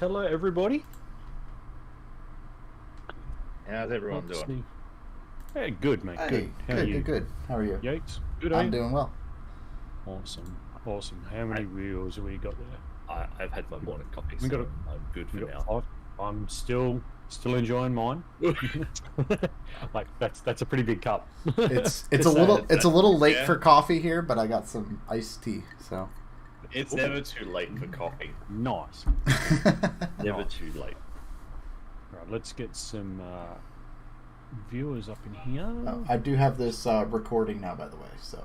Hello, everybody. How's everyone Let's doing? see. Hey, good, mate. Good. Hey, How are good, you? good, good. How are you? Yates? Good, are I'm you? doing well. Awesome. Awesome. How many wheels have we got there? I've had my morning coffee, We got so I'm good for we got now. 5. I'm still enjoying mine. Like that's a pretty big cup. It's To a say little it. it's a little late Yeah. for coffee here, but I got some iced tea, so It's never too late for coffee. Nice. Never Nice. too late. Right, let's get some viewers up in here. I do have this recording now, by the way, so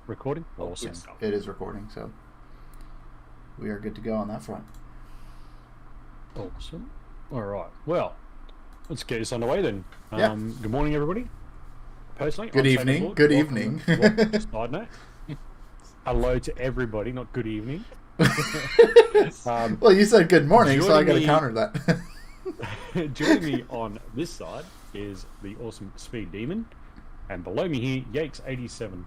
Recording. Oh, Awesome. good stuff. it is recording, so we are good to go on that front. Awesome. All right. Well, let's get this underway then. Yeah. Good morning, everybody. Personally, Good I'm evening. Shane Lord. Good Welcome evening. to SideNote. Hello to everybody, not good evening. Well, you said good morning, so I got to joining me- counter that. Joining me on this side is the awesome Speed Demon, and below me here, Yakes87.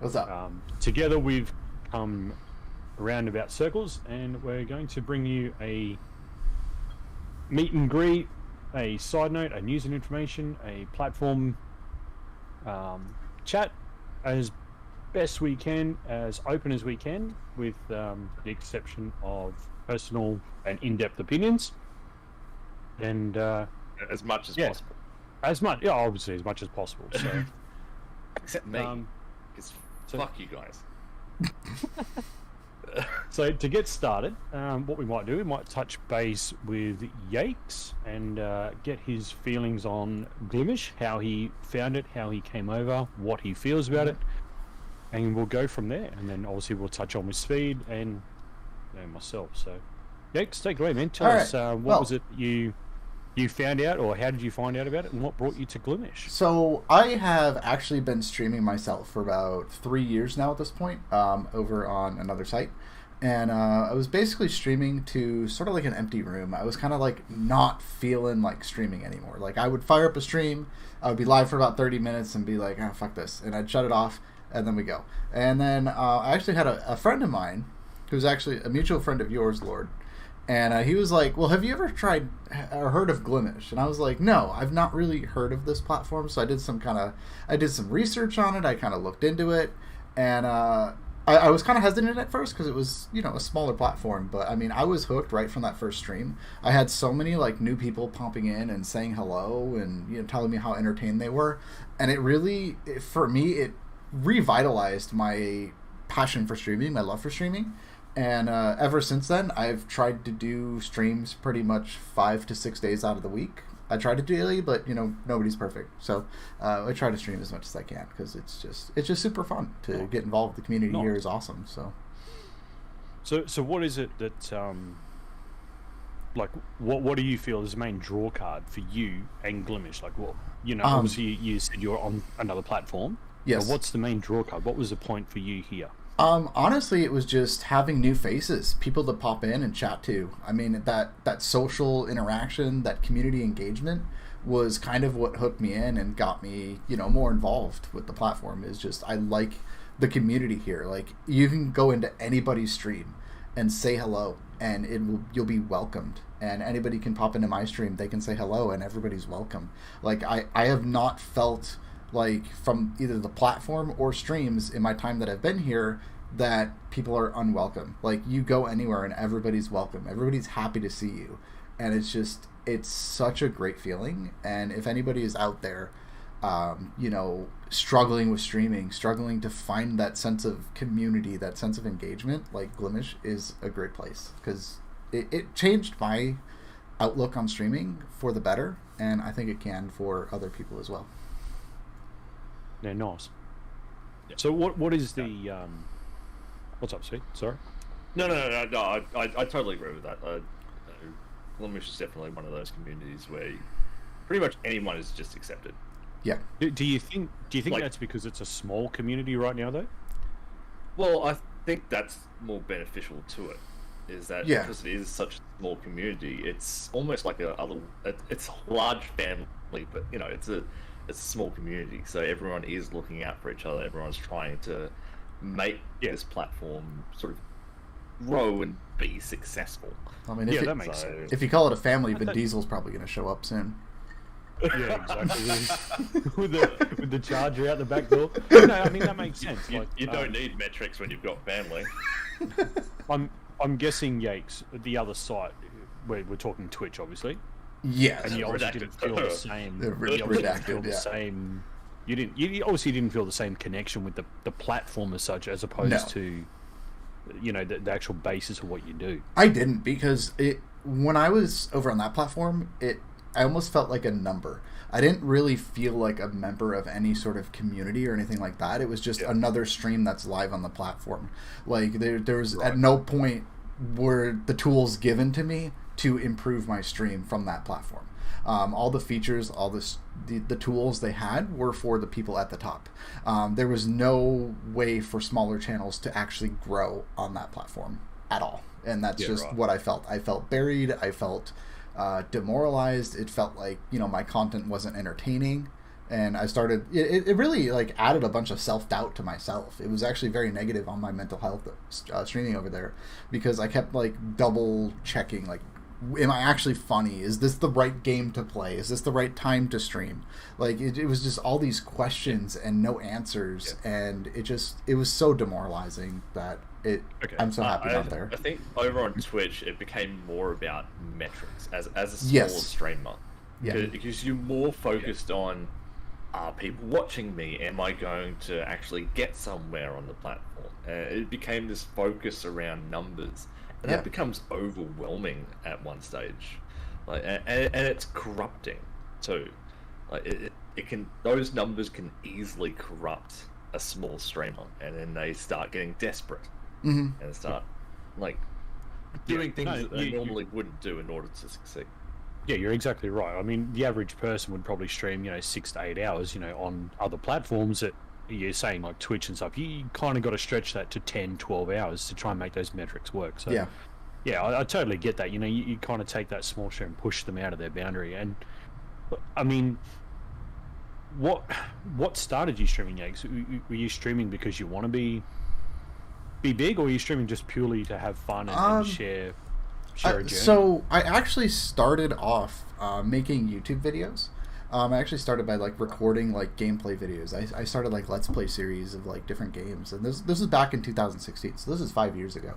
What's up? Together we've come roundabout circles, and we're going to bring you a meet and greet, a side note, a news and information, a platform chat as best we can, as open as we can, with the exception of personal and in-depth opinions. And As much as Yeah. possible. as much, yeah, obviously as much as possible. So, Except me. Because so- fuck you guys. so to get started, what we might do, we might touch base with Yakes and get his feelings on Glimesh, how he found it, how he came over, what he feels about it, and we'll go from there. And then obviously we'll touch on with Speed and myself. So, Yakes, take it away, man. Tell All us right. what Well- was it you found out, or how did you find out about it, and what brought you to Glimesh? So I have actually been streaming myself for about 3 years now at this point, over on another site, and I was basically streaming to sort of like an empty room. I was kind of like not feeling like streaming anymore. Like I would fire up a stream, I would be live for about 30 minutes and be like, oh, fuck this, and I'd shut it off, and then we go. And then I actually had a friend of mine who's actually a mutual friend of yours, Lord. And he was like, well, have you ever tried or heard of Glimesh? And I was like, no, I've not really heard of this platform. So I did some research on it. I kind of looked into it. And I was kind of hesitant at first because it was, a smaller platform. But, I mean, I was hooked right from that first stream. I had so many, new people popping in and saying hello and, telling me how entertained they were. And it really, for me, it revitalized my passion for streaming, my love for streaming. And ever since then, I've tried to do streams pretty much 5 to 6 days out of the week. I try to do daily, but nobody's perfect. So I try to stream as much as I can because it's just super fun to get involved. The community here is awesome. So what is it that what do you feel is the main draw card for you and Glimesh? Like, what obviously you said you're on another platform. Yes. But what's the main draw card? What was the point for you here? Honestly, it was just having new faces, people to pop in and chat to. I mean, that social interaction, that community engagement was kind of what hooked me in and got me, more involved with the platform. Is just I like the community here. Like you can go into anybody's stream and say hello, and you'll be welcomed. And anybody can pop into my stream, they can say hello, and everybody's welcome. Like I have not felt like from either the platform or streams in my time that I've been here that people are unwelcome. Like you go anywhere and everybody's welcome. Everybody's happy to see you. And it's such a great feeling. And if anybody is out there, struggling with streaming, struggling to find that sense of community, that sense of engagement, like Glimesh is a great place because it changed my outlook on streaming for the better. And I think it can for other people as well. Yeah, nice. Yeah. So what is the what's up, Speed? Sorry. No. I totally agree with that. Glimesh is definitely one of those communities where pretty much anyone is just accepted. Yeah. Do you think Like- that's because it's a small community right now, though? Well, I think that's more beneficial to it. Is that Yeah. because it is such a small community, it's almost like it's a large family, but it's a small community, so everyone is looking out for each other. Everyone's trying to make this platform sort of grow and be successful. I mean, Yeah, if, that makes sense. if you call it a family, Vin Diesel's probably going to show up soon. Yeah, exactly. with the charger out the back door. No, I mean that makes sense. You don't need metrics when you've got family. I'm guessing Yakes, the other site, we're talking Twitch, obviously. Yes. And you obviously didn't feel the same. You obviously didn't feel the same. You obviously didn't feel the same connection with the platform as such, as opposed to, the actual basis of what you do. I didn't, because when I was over on that platform, I almost felt like a number. I didn't really feel like a member of any sort of community or anything like that. It was just another stream that's live on the platform. Like there was at no point were the tools given to me to improve my stream from that platform. All the features, all the tools they had were for the people at the top. There was no way for smaller channels to actually grow on that platform at all. And that's what I felt. I felt buried. I felt demoralized. It felt like my content wasn't entertaining, and I started it really like added a bunch of self-doubt to myself. It was actually very negative on my mental health streaming over there, because I kept like double checking, like, am I actually funny? Is this the right game to play? Is this the right time to stream? Like it was just all these questions and no answers, and it was so demoralizing that I'm so happy not there. I think over on Twitch it became more about metrics as a smaller streamer. Because you're more focused on, are people watching me? Am I going to actually get somewhere on the platform? It became this focus around numbers. And that becomes overwhelming at one stage, and it's corrupting too. Like those numbers can easily corrupt a small streamer, and then they start getting desperate and start doing things that they normally wouldn't do in order to succeed. Yeah, you're exactly right. I mean, the average person would probably stream 6 to 8 hours, on other platforms that you're saying like Twitch and stuff. You kind of got to stretch that to 10, 12 hours to try and make those metrics work. So yeah, I totally get that. You kind of take that small share and push them out of their boundary. And I mean, what started you streaming, Yakes? Were you streaming because you want to be big, or are you streaming just purely to have fun and share a journey? So I actually started off making YouTube videos. I actually started by recording gameplay videos. I started Let's Play series of different games, and this is back in 2016, so this is 5 years ago.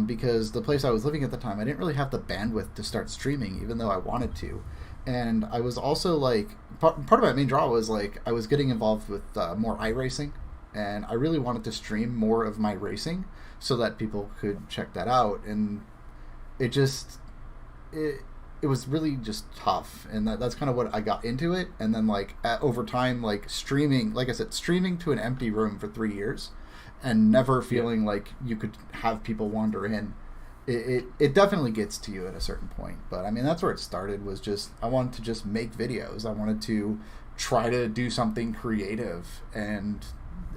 Because the place I was living at the time, I didn't really have the bandwidth to start streaming, even though I wanted to. And I was also part of my main draw was I was getting involved with more iRacing, and I really wanted to stream more of my racing so that people could check that out. And it was really just tough, and that's kind of what I got into it. And then over time, streaming, like I said, streaming to an empty room for 3 years and never feeling like you could have people wander in, it definitely gets to you at a certain point. But I mean, that's where it started, was just I wanted to just make videos. I wanted to try to do something creative, and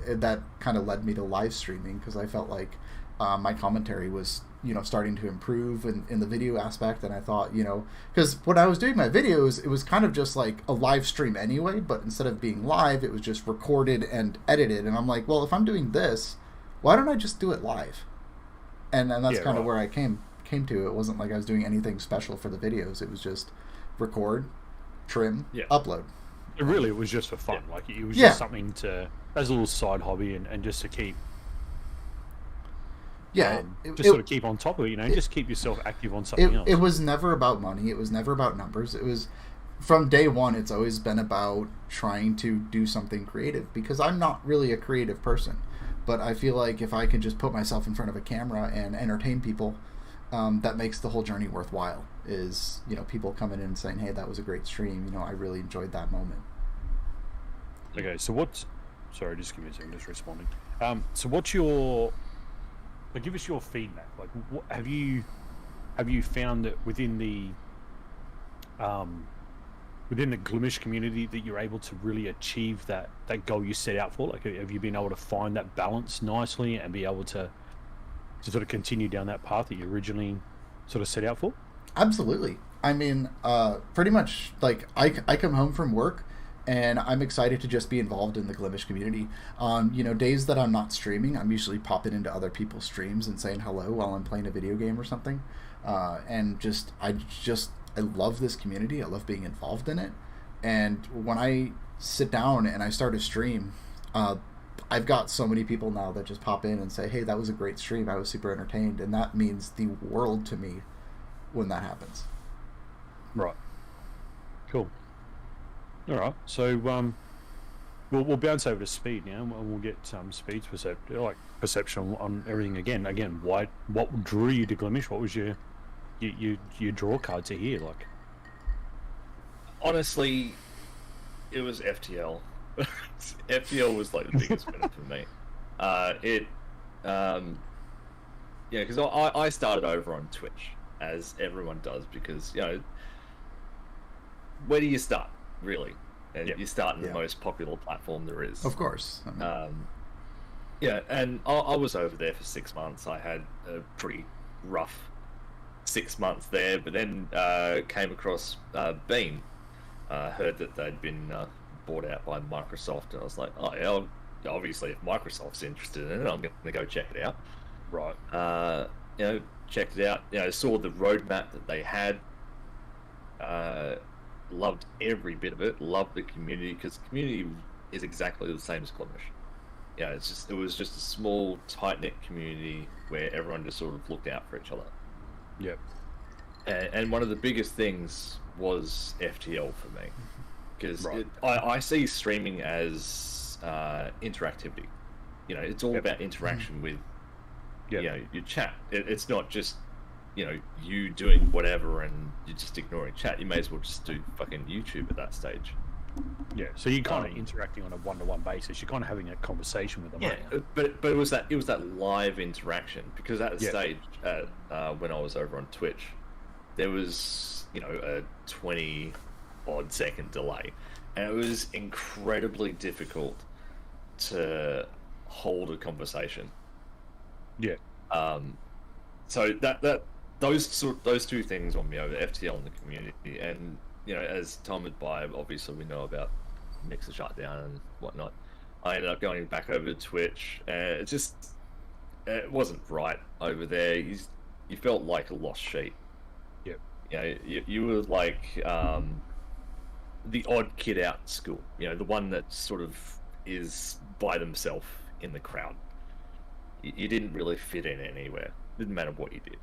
that kind of led me to live streaming, because I felt like my commentary was starting to improve in the video aspect. And I thought, because when I was doing my videos, it was kind of just like a live stream anyway, but instead of being live, it was just recorded and edited. And I'm like, well, if I'm doing this, why don't I just do it live? And that's kind of where I came to. It wasn't like I was doing anything special for the videos. It was just record, trim, upload. It was just for fun. It was just something to, as a little side hobby, and just to keep sort of keep on top of it, just keep yourself active on something else. It was never about money. It was never about numbers. It was, from day one, it's always been about trying to do something creative, because I'm not really a creative person. But I feel like if I can just put myself in front of a camera and entertain people, that makes the whole journey worthwhile. Is, people coming in and saying, hey, that was a great stream. I really enjoyed that moment. Okay, so sorry, just give me a second, just responding. So what's your... give us your feedback. What have you found that within the Glimesh community that you're able to really achieve that goal you set out for? Have you been able to find that balance nicely and be able to sort of continue down that path that you originally sort of set out for? Absolutely. I mean, pretty much I come home from work, and I'm excited to just be involved in the Glimesh community. On days that I'm not streaming, I'm usually popping into other people's streams and saying hello while I'm playing a video game or something. And I love this community. I love being involved in it. And when I sit down and I start a stream, I've got so many people now that just pop in and say, hey, that was a great stream. I was super entertained. And that means the world to me when that happens. Right. Cool. All right. So we'll bounce over to Speed now, and we'll get Speed's perception on everything again. Again, what drew you to Glimesh? What was your draw card to here? Like, honestly, it was FTL. FTL was like the biggest winner for me. Because I started over on Twitch, as everyone does, because where do you start, really? And you start in the most popular platform there is. Of course. And I was over there for 6 months. I had a pretty rough 6 months there, but then came across Beam. Heard that they'd been bought out by Microsoft, and I was like, oh yeah, obviously if Microsoft's interested in it, I'm going to go check it out. Right. Checked it out. Saw the roadmap that they had. Loved every bit of it. Loved the community, because the community is exactly the same as Glimesh. It was just a small, tight-knit community where everyone just sort of looked out for each other. Yep. And one of the biggest things was FTL for me, because I see streaming as interactivity. It's all about interaction with your chat. It's not just you doing whatever and you're just ignoring chat. You may as well just do fucking YouTube at that stage. Yeah, so you're kind of interacting on a one-to-one basis. You're kind of having a conversation with them. Yeah, but it was that live interaction, because at the stage when I was over on Twitch, there was a 20 odd second delay, and it was incredibly difficult to hold a conversation. Yeah. So those two things won me over, FTL and the community. And as time went by, obviously we know about Mixer shutdown and whatnot. I ended up going back over to Twitch, and it wasn't right over there. You felt like a lost sheep. Yep. You were like the odd kid out in school. The one that sort of is by themselves in the crowd. You didn't really fit in anywhere. Didn't matter what you did.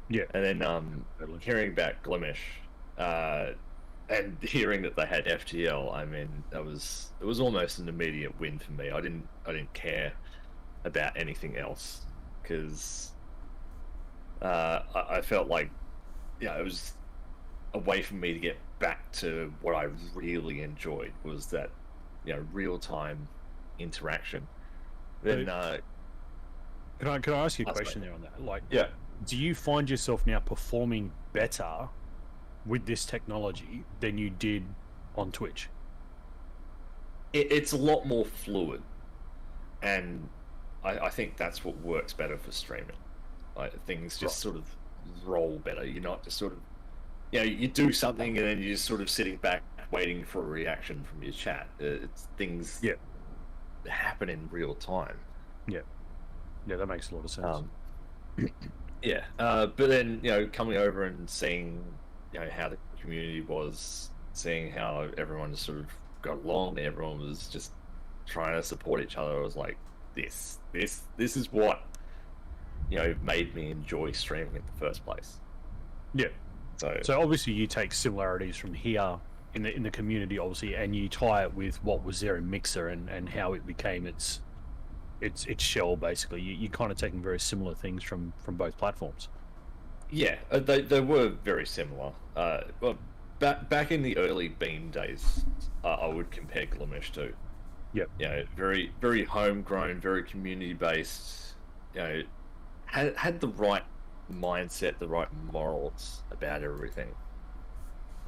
Yeah. And then hearing about Glimesh, and hearing that they had FTL, I mean, it was almost an immediate win for me. I didn't care about anything else, because I felt like it was a way for me to get back to what I really enjoyed, was that real time interaction. Then can I ask you a question there on that? Like, yeah, do you find yourself now performing better with this technology than you did on Twitch? It's a lot more fluid, and I think that's what works better for streaming. Like, things just sort of roll better. You're not just sort of, you do something and then you're just sort of sitting back waiting for a reaction from your chat. It's things happen in real time. Yeah, that makes a lot of sense. But then coming over and seeing how the community was, seeing how everyone just sort of got along, everyone was just trying to support each other. I was like, this is what made me enjoy streaming in the first place. Yeah. So obviously you take similarities from here in the community, obviously, and you tie it with what was there in Mixer and how it became its shell, basically. You're kind of taking very similar things from both platforms. Yeah, they were very similar. Well, back in the early Beam days, I would compare Glimesh to. Yep. Very, very homegrown, very community based. Had the right mindset, the right morals about everything.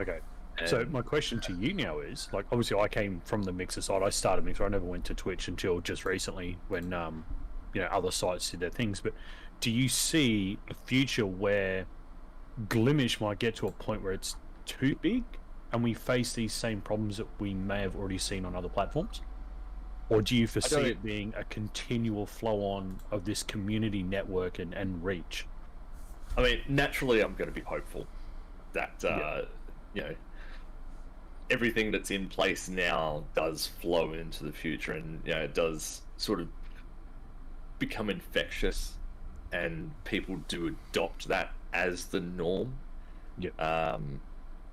Okay. So my question to you now is, like, obviously I came from the Mixer side. I started Mixer. I never went to Twitch until just recently when other sites did their things. But do you see a future where Glimesh might get to a point where it's too big and we face these same problems that we may have already seen on other platforms? Or do you foresee it being a continual flow on of this community network and reach? I mean, naturally, I'm going to be hopeful that, you know, everything that's in place now does flow into the future, and, you know, it does sort of become infectious, and people do adopt that as the norm.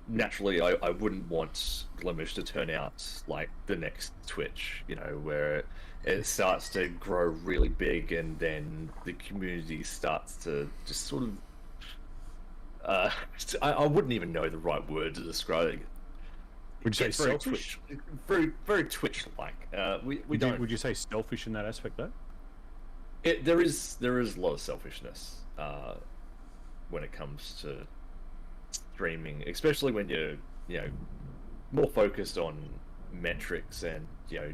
Naturally, I wouldn't want Glimesh to turn out like the next Twitch, you know, where it starts to grow really big and then the community starts to just sort of I wouldn't even know the right word to describe it. Would you say selfish? Very, very Twitch-like. We don't. Would you say selfish in that aspect, though? There is a lot of selfishness when it comes to streaming, especially when you're, you know, more focused on metrics and, you know,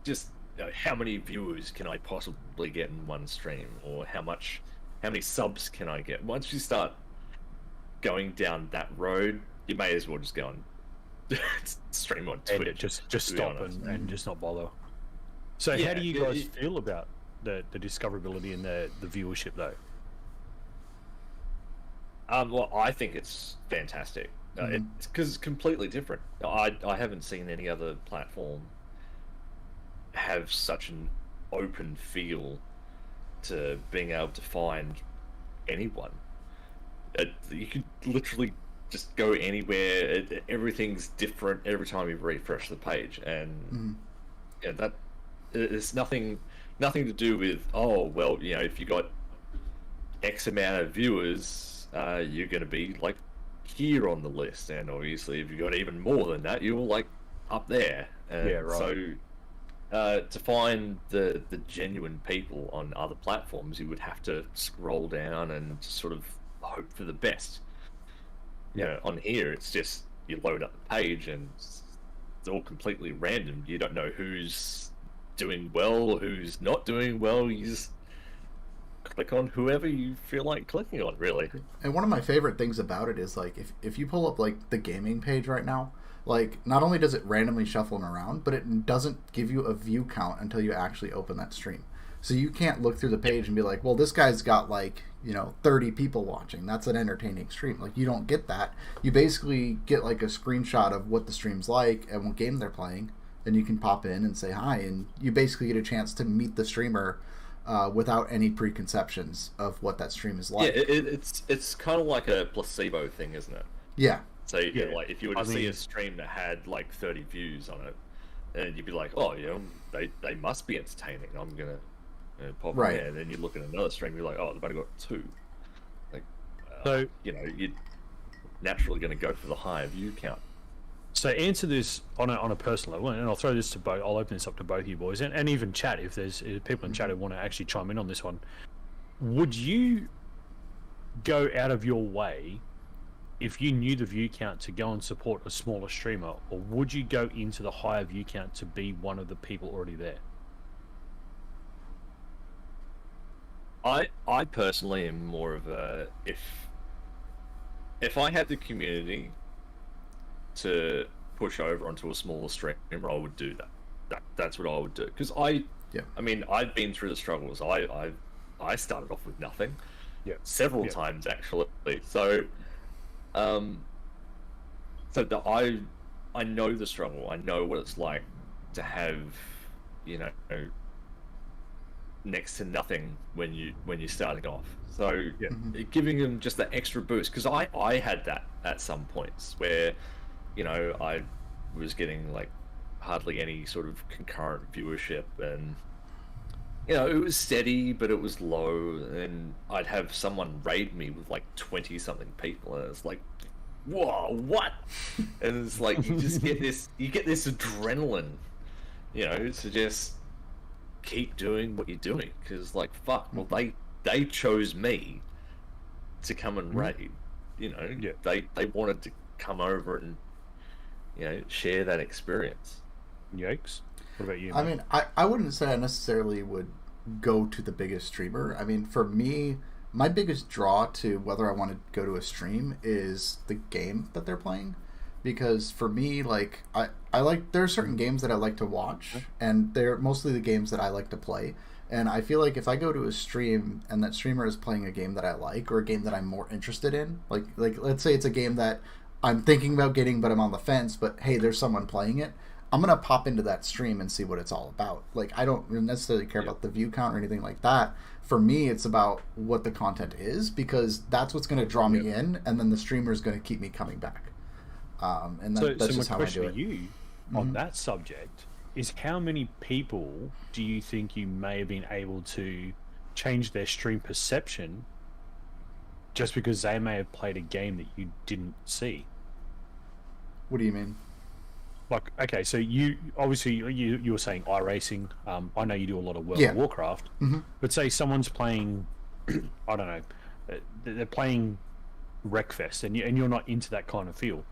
just, you know, how many viewers can I possibly get in one stream, or how many subs can I get. Once you start going down that road, you may as well just go and stream on Twitch. And just stop and just not bother. So how do you guys feel about the discoverability and the viewership, though? Well, I think it's fantastic. It's because it's completely different. I haven't seen any other platform have such an open feel to being able to find anyone. You could literally just go anywhere. Everything's different every time you refresh the page, and yeah, that it's nothing to do with, oh well, you know, if you got X amount of viewers, you're going to be like here on the list, and obviously if you got even more than that, you're like up there. And so to find the genuine people on other platforms, you would have to scroll down and sort of hope for the best. You know, on here it's just you load up the page and it's all completely random. You don't know who's doing well, who's not doing well. You just click on whoever you feel like clicking on, really. And one of my favorite things about it is, like, if you pull up like the gaming page right now, like, not only does it randomly shuffle them around, but it doesn't give you a view count until you actually open that stream. So you can't look through the page and be like, well, this guy's got, like, you know, 30 people watching. That's an entertaining stream. Like, you don't get that. You basically get like a screenshot of what the stream's like and what game they're playing, and you can pop in and say hi, and you basically get a chance to meet the streamer without any preconceptions of what that stream is like. Yeah, it's kind of like a placebo thing, isn't it? Yeah. So like, if you were to see a stream that had like 30 views on it, and you'd be like, oh, you know, they must be entertaining. I'm gonna pop in there. And then you look at another stream, you're like, oh, they've only got 2. Like, so you know, you're naturally going to go for the higher view count. So answer this on a personal level, and I'll throw this to both. I'll open this up to both of you boys, and even chat if there's people in chat who want to actually chime in on this one. Would you go out of your way if you knew the view count to go and support a smaller streamer, or would you go into the higher view count to be one of the people already there? I personally am more of a, if I had the community to push over onto a smaller streamer, I would do that. That's what I would do, because I mean, I've been through the struggles. I started off with nothing, several times actually. So, I know the struggle. I know what it's like to have, you know, next to nothing when you're starting off. So giving them just that extra boost, because I had that at some points where, you know, I was getting like hardly any sort of concurrent viewership, and you know, it was steady but it was low, and I'd have someone raid me with like 20 something people, and it's like, whoa, what? And it's like you get this adrenaline, you know, to just keep doing what you're doing, because like, fuck, well, they chose me to come and raid, you know. They wanted to come over and, you know, share that experience. Yikes. What about you, man? I mean, I wouldn't say I necessarily would go to the biggest streamer. I mean, for me, my biggest draw to whether I want to go to a stream is the game that they're playing, because for me, like I like, there are certain games that I like to watch, and they're mostly the games that I like to play. And I feel like if I go to a stream and that streamer is playing a game that I like, or a game that I'm more interested in, like let's say it's a game that I'm thinking about getting but I'm on the fence, but hey, there's someone playing it, I'm gonna pop into that stream and see what it's all about. Like, I don't necessarily care about the view count or anything like that. For me, it's about what the content is, because that's what's gonna draw me in, and then the streamer is gonna keep me coming back. And that's just how I do it. So my question to you on that subject is, how many people do you think you may have been able to change their stream perception just because they may have played a game that you didn't see? What do you mean? Like, okay, so you obviously you were saying iRacing. I know you do a lot of World of Warcraft, but say someone's playing, I don't know, they're playing Wreckfest, and you're not into that kind of feel.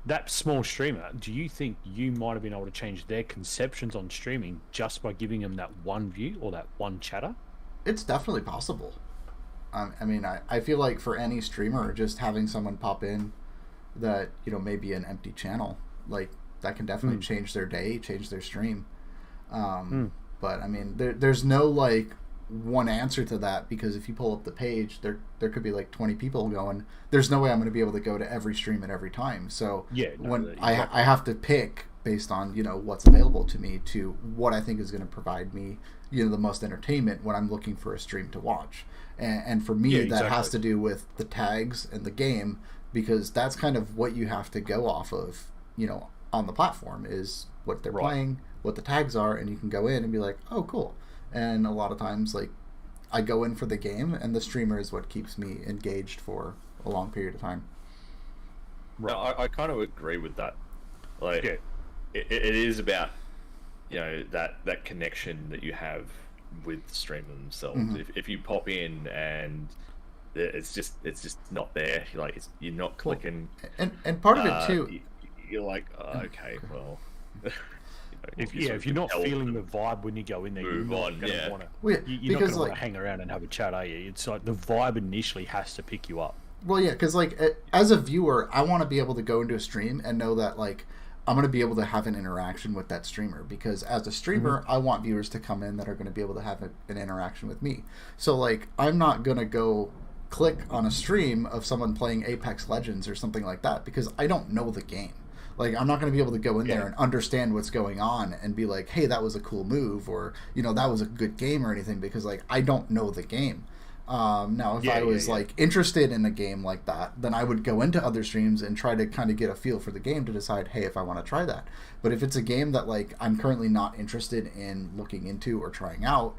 That small streamer, do you think you might have been able to change their conceptions on streaming just by giving them that one view or that one chatter? It's definitely possible. I mean, I feel like for any streamer, just having someone pop in that, you know, maybe an empty channel, like, that can definitely change their day, change their stream. But I mean, there's no like one answer to that, because if you pull up the page, there could be like 20 people going. There's no way I'm going to be able to go to every stream at every time. So I have to pick based on, you know, what's available to me, to what I think is going to provide me, you know, the most entertainment when I'm looking for a stream to watch. And for me, that has to do with the tags and the game, because that's kind of what you have to go off of, you know, on the platform, is what they're playing, what the tags are, and you can go in and be like, oh, cool. And a lot of times, like, I go in for the game, and the streamer is what keeps me engaged for a long period of time. No, I kind of agree with that. Like, it is about, you know, that connection that you have with the streamer themselves. If you pop in and it's just not there, like, you're not clicking. And part of it too, you're like, oh, okay, well. If you're not feeling the vibe when you go in there, you're not going to want to. You're not going to want to hang around and have a chat, are you? It's like the vibe initially has to pick you up. Well, yeah, because like as a viewer, I want to be able to go into a stream and know that like I'm going to be able to have an interaction with that streamer, because as a streamer, I want viewers to come in that are going to be able to have an interaction with me. So like, I'm not going to go click on a stream of someone playing Apex Legends or something like that, because I don't know the game. Like, I'm not going to be able to go in there and understand what's going on and be like, hey, that was a cool move, or, you know, that was a good game or anything, because, like, I don't know the game. Now, if I was, like, interested in a game like that, then I would go into other streams and try to kind of get a feel for the game to decide, hey, if I want to try that. But if it's a game that, like, I'm currently not interested in looking into or trying out,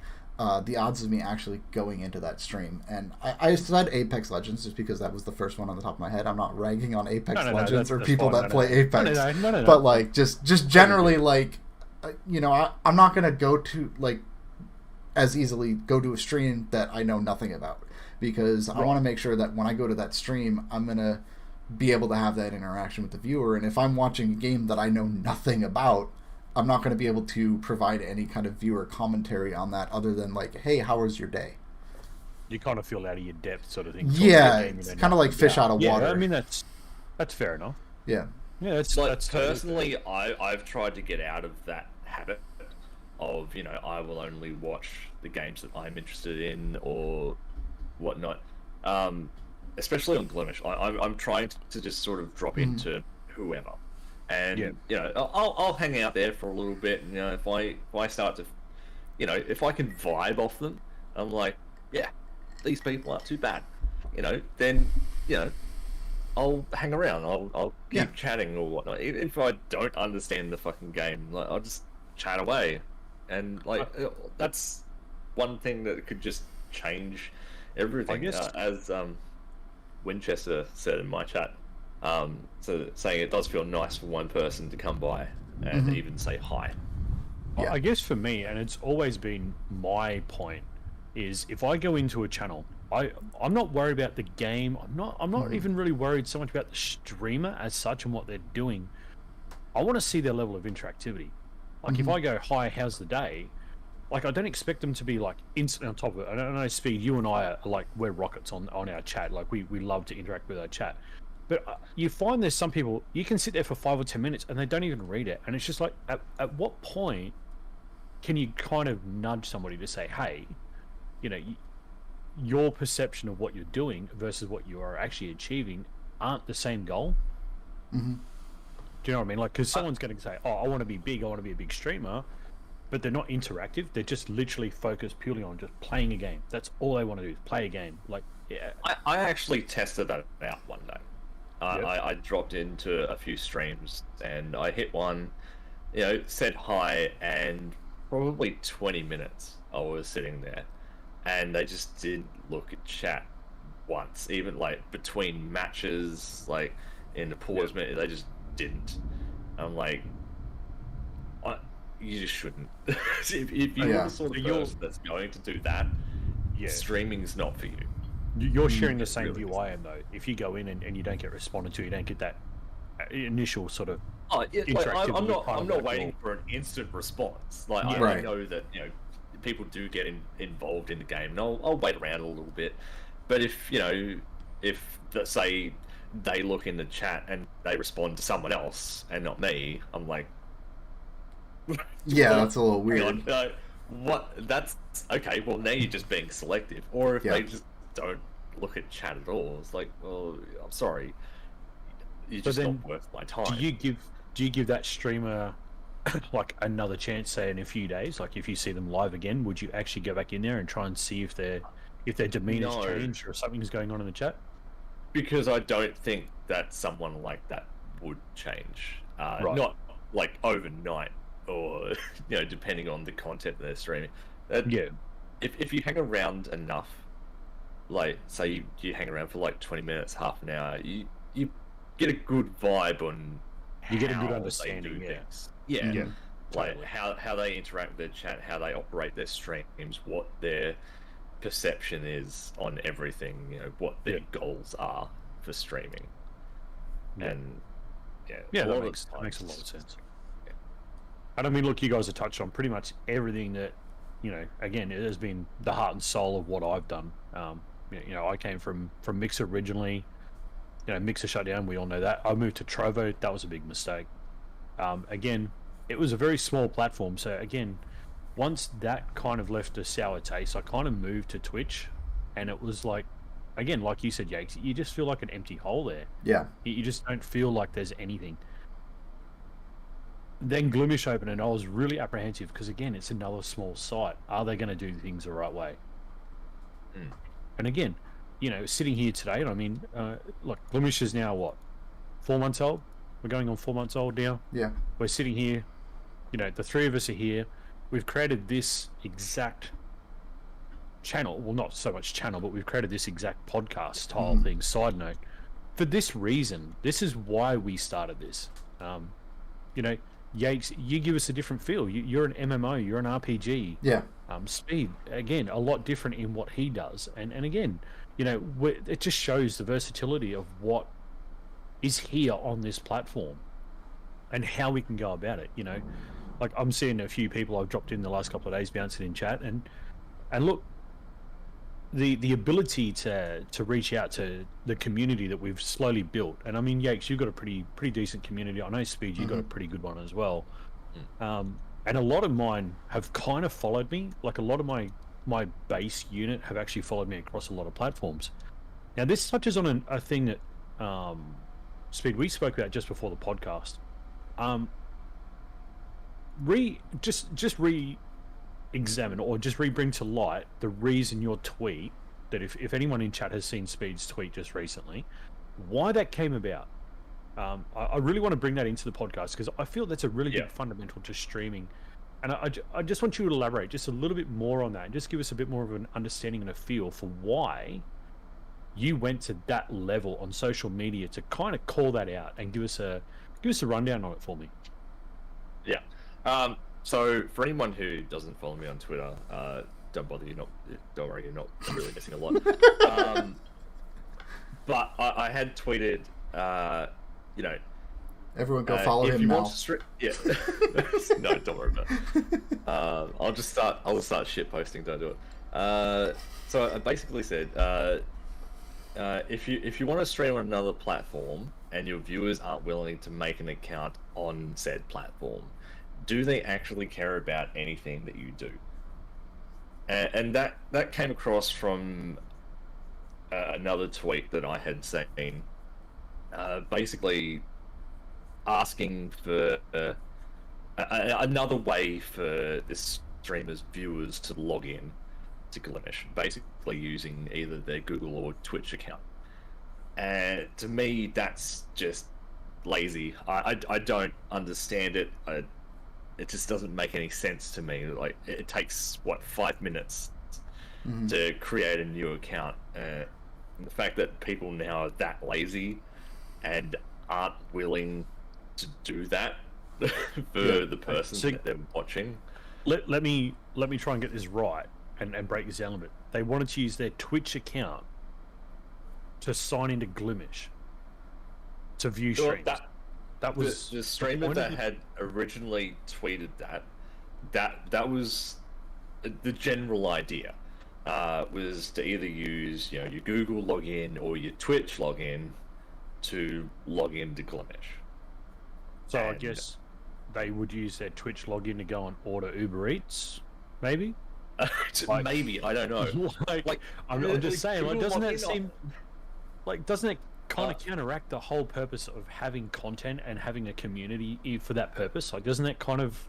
the odds of me actually going into that stream, and I said Apex Legends just because that was the first one on the top of my head. I'm not ragging on Apex Legends or people that play Apex, but like just generally, like, you know, I'm not gonna go to, like, as easily go to a stream that I know nothing about, because I want to make sure that when I go to that stream, I'm gonna be able to have that interaction with the viewer. And if I'm watching a game that I know nothing about, I'm not going to be able to provide any kind of viewer commentary on that, other than like, hey, how was your day? You kind of feel out of your depth, sort of thing. Yeah, it's kind of like fish out of water. I mean, that's fair enough. Yeah. Yeah, that's personally, I've tried to get out of that habit of, you know, I will only watch the games that I'm interested in or whatnot. Especially on Glimesh, I'm trying to just sort of drop into whoever. And, you know, I'll hang out there for a little bit, and, you know, if I start to, you know, if I can vibe off them, I'm like, yeah, these people aren't too bad, you know, then, you know, I'll hang around, I'll keep chatting or whatnot. Even if I don't understand the fucking game, like, I'll just chat away. And, like, that's one thing that could just change everything. I guess, as Winchester said in my chat, so saying it does feel nice for one person to come by and even say hi. Yeah. I guess for me, and it's always been my point, is if I go into a channel, I'm not worried about the game. I'm not even really worried so much about the streamer as such and what they're doing. I want to see their level of interactivity. Like, if I go, hi, how's the day? Like, I don't expect them to be, like, instant on top of it. I don't know, Speed, you and I are, like, we're rockets on our chat. Like, we love to interact with our chat. But you find there's some people, you can sit there for 5 or 10 minutes and they don't even read it. And it's just like, at what point can you kind of nudge somebody to say, hey, you know, your perception of what you're doing versus what you are actually achieving aren't the same goal? Mm-hmm. Do you know what I mean? Like, because someone's going to say, oh, I want to be big, I want to be a big streamer, but they're not interactive. They're just literally focused purely on just playing a game. That's all they want to do is play a game. Like, yeah. I actually tested that out one day. Yep. I dropped into a few streams and I hit one, you know, said hi, and probably 20 minutes I was sitting there and they just didn't look at chat once, even like between matches, like in the pause minute, they just didn't. I'm like, you just shouldn't. if you're the sort of person that's going to do that, streaming's not for you. You're sharing the same view I am, though. If you go in and you don't get responded to, you don't get that initial sort of interactivity. I'm not waiting for an instant response. Like I know that, you know, people do get involved in the game, and I'll wait around a little bit. But if, you know, let's say they look in the chat and they respond to someone else and not me, I'm like, that's a little weird. What? That's okay. Well, now you're just being selective. Or if they just don't look at chat at all, it's like, well, I'm sorry, you're just not worth my time. Do you give that streamer like another chance, say in a few days? Like if you see them live again, would you actually go back in there and try and see if their demeanor's changed or something's going on in the chat? Because I don't think that someone like that would change. Not like overnight, or you know, depending on the content they're streaming. If you hang around enough, like say you hang around for like 20 minutes, half an hour, you get a good vibe on you get a good understanding. Like totally. how they interact with their chat, how they operate their streams, what their perception is on everything, you know, what their goals are for streaming. And that makes a lot of sense. And I mean, look, you guys have touched on pretty much everything that, you know, again, it has been the heart and soul of what I've done. You know, I came from Mixer originally. You know, Mixer shut down, we all know that. I moved to Trovo, that was a big mistake. Again, it was a very small platform, so again, once that kind of left a sour taste, I kind of moved to Twitch, and it was like, again, like you said, Yakes, you just feel like an empty hole there. Yeah. You just don't feel like there's anything. Then Glimesh opened, and I was really apprehensive because, again, it's another small site. Are they going to do things the right way? And again, you know, sitting here today, and I mean, look, Glimesh is now what, 4 months old? We're going on 4 months old now. Yeah. We're sitting here, you know, the three of us are here. We've created this exact channel. Well, not so much channel, but we've created this exact podcast style thing, SideNote, for this reason. This is why we started this. You know, Yakes, you give us a different feel. You're an MMO, you're an RPG. Yeah. Speed, again, a lot different in what he does. And again, you know, it just shows the versatility of what is here on this platform and how we can go about it. You know, like I'm seeing a few people I've dropped in the last couple of days bouncing in chat, and look, the ability to reach out to the community that we've slowly built. And I mean, Yakes, you've got a pretty decent community. I know Speed, you've got a pretty good one as well. And a lot of mine have kind of followed me. Like a lot of my base unit have actually followed me across a lot of platforms. Now this touches on a thing that Speed, we spoke about just before the podcast. Just re-examine or just re-bring to light the reason your tweet, that if anyone in chat has seen Speed's tweet just recently, why that came about. I really want to bring that into the podcast because I feel that's a really big fundamental to streaming. And I just want you to elaborate just a little bit more on that and just give us a bit more of an understanding and a feel for why you went to that level on social media to kind of call that out and give us a rundown on it for me. So for anyone who doesn't follow me on Twitter, don't bother. Don't worry, you're not really missing a lot. But I had tweeted, you know, everyone go follow him now. No, don't worry about it. I'll start shit posting. Don't do it. So I basically said, if you want to stream on another platform and your viewers aren't willing to make an account on said platform, do they actually care about anything that you do? And that came across from another tweet that I had seen, basically asking for another way for this streamer's viewers to log in to Glimesh, basically using either their Google or Twitch account. And to me, that's just lazy. I don't understand it. It just doesn't make any sense to me. Like, it takes, what, 5 minutes to create a new account. The fact that people now are that lazy and aren't willing to do that for the person that they're watching. Let me try and get this right and break this down a little bit. They wanted to use their Twitch account to sign into Glimesh to view streams. That was the streamer that had originally tweeted that was the general idea. Was to either use your Google login or your Twitch login to log into Glimesh. So I guess they would use their Twitch login to go and order Uber Eats, maybe. Maybe, I don't know. I'm just saying, like, doesn't that seem like, doesn't it kind of counteract the whole purpose of having content and having a community for that purpose? Like, doesn't that kind of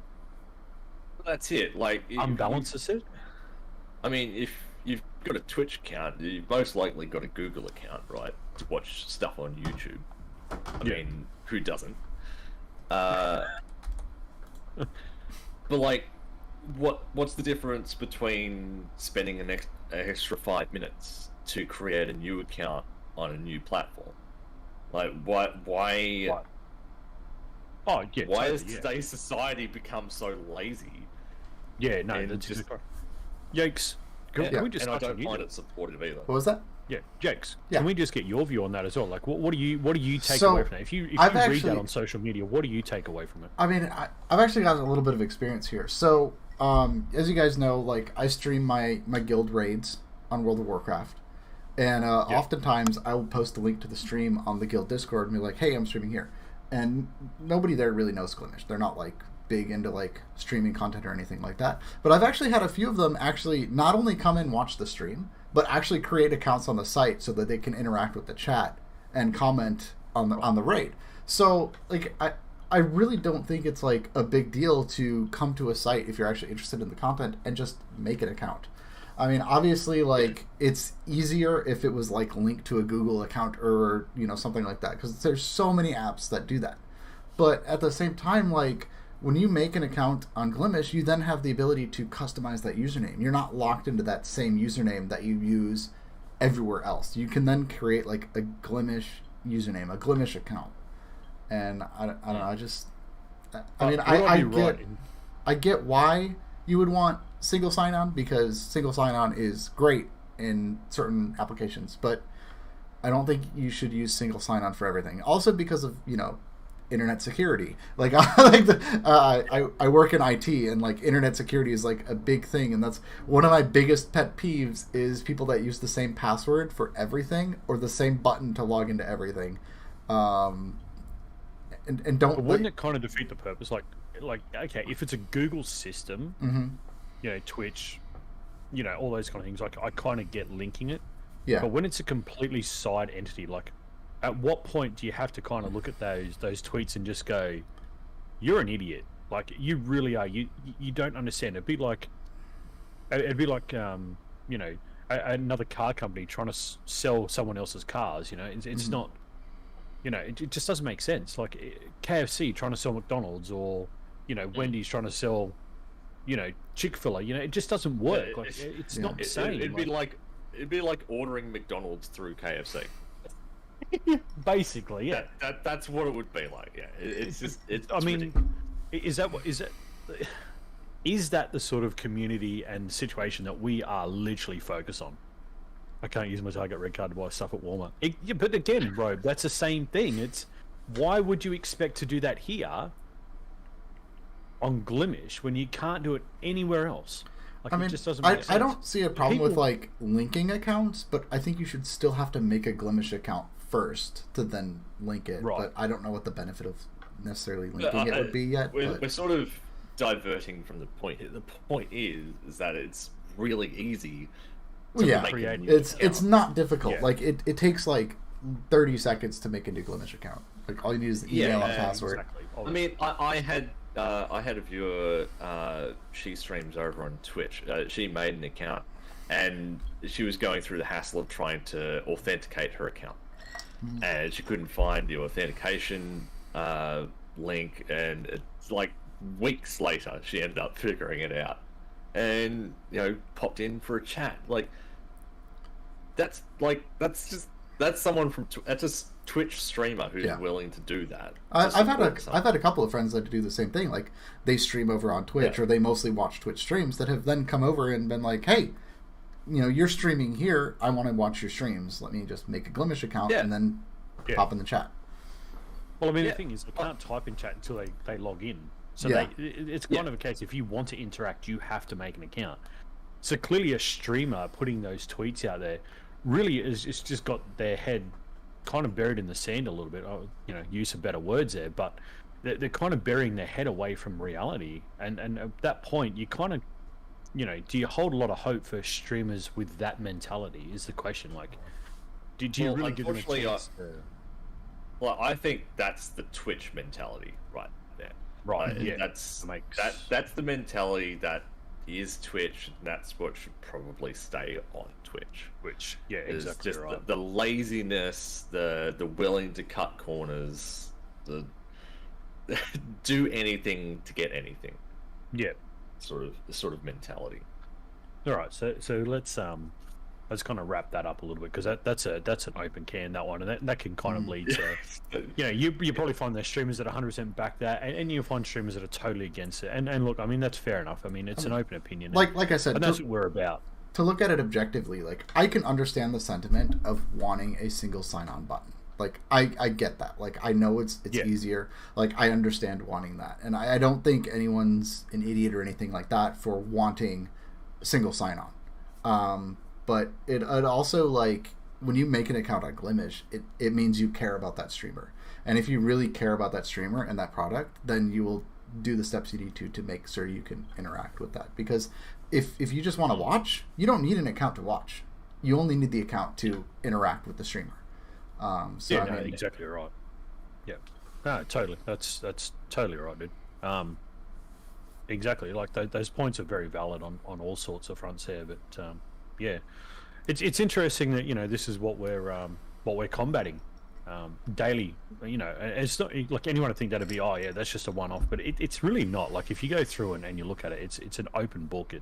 that's it? Like, unbalances it? I mean, if you've got a Twitch account, you've most likely got a Google account, right, to watch stuff on YouTube. I mean, who doesn't? But like, what's the difference between spending an extra 5 minutes to create a new account on a new platform? Like, why? Oh yeah. Why has today's society become so lazy? Yeah, no, that's just Jakes. Can we just? And I don't find it supportive either. What was that? Yeah, Jakes. Can we just get your view on that as well? Like, what do you take away from that? If you read that on social media, what do you take away from it? I mean, I've actually got a little bit of experience here. So, as you guys know, like, I stream my guild raids on World of Warcraft, and oftentimes I will post a link to the stream on the guild Discord and be like, "Hey, I'm streaming here," and nobody there really knows Glimesh. They're not like big into like streaming content or anything like that. But I've actually had a few of them actually not only come and watch the stream, but actually create accounts on the site so that they can interact with the chat and comment on the raid. So like I really don't think it's like a big deal to come to a site if you're actually interested in the content and just make an account. I mean, obviously, like, it's easier if it was like linked to a Google account or something like that, because there's so many apps that do that. But at the same time, like, when you make an account on Glimesh, you then have the ability to customize that username. You're not locked into that same username that you use everywhere else. You can then create like a Glimesh username, a Glimesh account. And I don't know, I get why you would want single sign-on, because single sign-on is great in certain applications, but I don't think you should use single sign-on for everything. Also because of, internet security. Like, I work in IT, and like internet security is like a big thing, and that's one of my biggest pet peeves is people that use the same password for everything or the same button to log into everything. And don't. But wouldn't it kind of defeat the purpose? Like okay, if it's a Google system, Twitch, all those kind of things. Like, I kind of get linking it. Yeah. But when it's a completely side entity, like, at what point do you have to kind of look at those tweets and just go, "You're an idiot"? Like, you really are. You don't understand. It'd be like another car company trying to sell someone else's cars. It's not. It just doesn't make sense. Like, KFC trying to sell McDonald's, or Wendy's trying to sell, Chick-fil-A. It just doesn't work. It's not the same. It'd be like ordering McDonald's through KFC. Basically, yeah. That's what it would be like. Yeah, it's I mean, ridiculous. is that the sort of community and situation that we are literally focused on? I can't use my Target red card to buy stuff at Walmart. But again, bro, that's the same thing. It's, why would you expect to do that here on Glimesh when you can't do it anywhere else? Like, I mean, it just doesn't make sense. I don't see a problem with People- like linking accounts, but I think you should still have to make a Glimesh account first to then link it. Right. But I don't know what the benefit of necessarily linking it would be yet. We're sort of diverting from the point here. The point is that it's really easy to yeah, make it's not difficult. Yeah. Like it takes like 30 seconds to make a new Glimesh account. Like all you need is the email and password. Exactly. I mean, I had a viewer. She streams over on Twitch. She made an account, and she was going through the hassle of trying to authenticate her account, and she couldn't find the authentication link, and it's like weeks later she ended up figuring it out, and popped in for a chat. That's someone from that's just Twitch streamer who's willing to do that. I've had a couple of friends that do the same thing. Like they stream over on Twitch, or they mostly watch Twitch streams that have then come over and been like, "Hey, you're streaming here. I want to watch your streams. Let me just make a Glimesh account and then pop in the chat." Well, I mean, the thing is, they can't type in chat until they log in. So it's kind of a case, if you want to interact, you have to make an account. So clearly a streamer putting those tweets out there really is, it's just got their head kind of buried in the sand a little bit. Use some better words there, but they're kind of burying their head away from reality. And at that point, you kind of, do you hold a lot of hope for streamers with that mentality is the question. Like, do you really give them a chance to... Well, I think that's the Twitch mentality right there. Right, yeah. That's the mentality that is Twitch, and that's what should probably stay on Twitch. Which, yeah, is exactly just right. The laziness, the willing to cut corners, the do anything to get anything. Yeah, sort of mentality. All right, so let's kind of wrap that up a little bit, because that's an open can, that one, and that can kind of lead to you probably find there's streamers that 100% back that, and you'll find streamers that are totally against it, and look, I mean, that's fair enough. I mean, it's an open opinion, like I said, and that's what we're about. To look at it objectively, like, I can understand the sentiment of wanting a single sign-on button. Like, I get that. Like, I know it's easier. Like, I understand wanting that, and I don't think anyone's an idiot or anything like that for wanting single sign-on. But it also, like, when you make an account on Glimesh, it means you care about that streamer. And if you really care about that streamer and that product, then you will do the steps you need to make sure you can interact with that. Because if you just want to watch, you don't need an account to watch. You only need the account to interact with the streamer. Exactly right. Yeah. No, totally. That's totally right, dude. Exactly. Like, those points are very valid on all sorts of fronts there, but... yeah, it's interesting that this is what we're combating daily. It's not like anyone would think that'd be that's just a one-off, but it's really not. Like, if you go through and you look at it, it's an open book.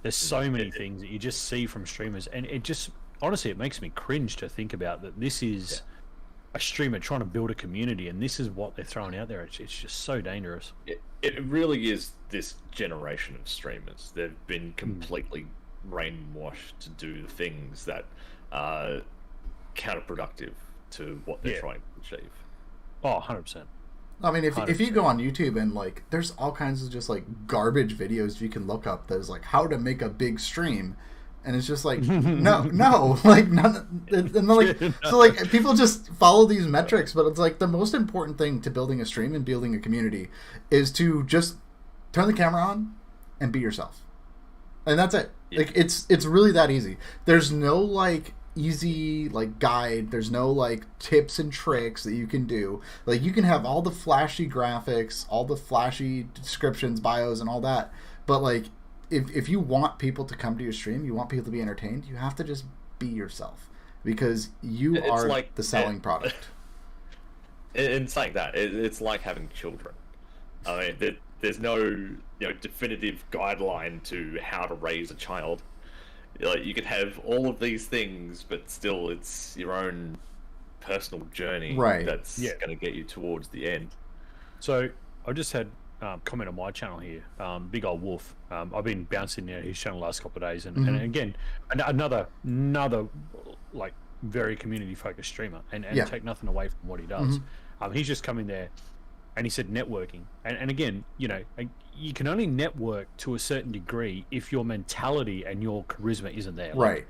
There's so many things that you just see from streamers, and it just honestly it makes me cringe to think about that. This is a streamer trying to build a community, and this is what they're throwing out there. It's just so dangerous. It really is this generation of streamers. They've been completely brainwashed to do things that are counterproductive to what they're trying to achieve. Oh, 100%. I mean, if you go on YouTube and, like, there's all kinds of just, like, garbage videos you can look up. There's, like, how to make a big stream, and it's just like no, like, none. And then, like, so, like, people just follow these metrics, but it's like the most important thing to building a stream and building a community is to just turn the camera on and be yourself. And that's it. Like, it's really that easy. There's no, like, easy, like, guide. There's no, like, tips and tricks that you can do. Like, you can have all the flashy graphics, all the flashy descriptions, bios, and all that. But, like, if you want people to come to your stream, you want people to be entertained, you have to just be yourself. Because you are like the selling product. In saying that, it's like having children. I mean, there's no definitive guideline to how to raise a child. Like, you could have all of these things, but still it's your own personal journey that's going to get you towards the end. So I just had comment on my channel here, Big Old Wolf. I've been bouncing his channel the last couple of days, and again another like very community focused streamer, and take nothing away from what he does. He's just come in there And he said networking. And again, you know, you can only network to a certain degree if your mentality and your charisma isn't there. Right.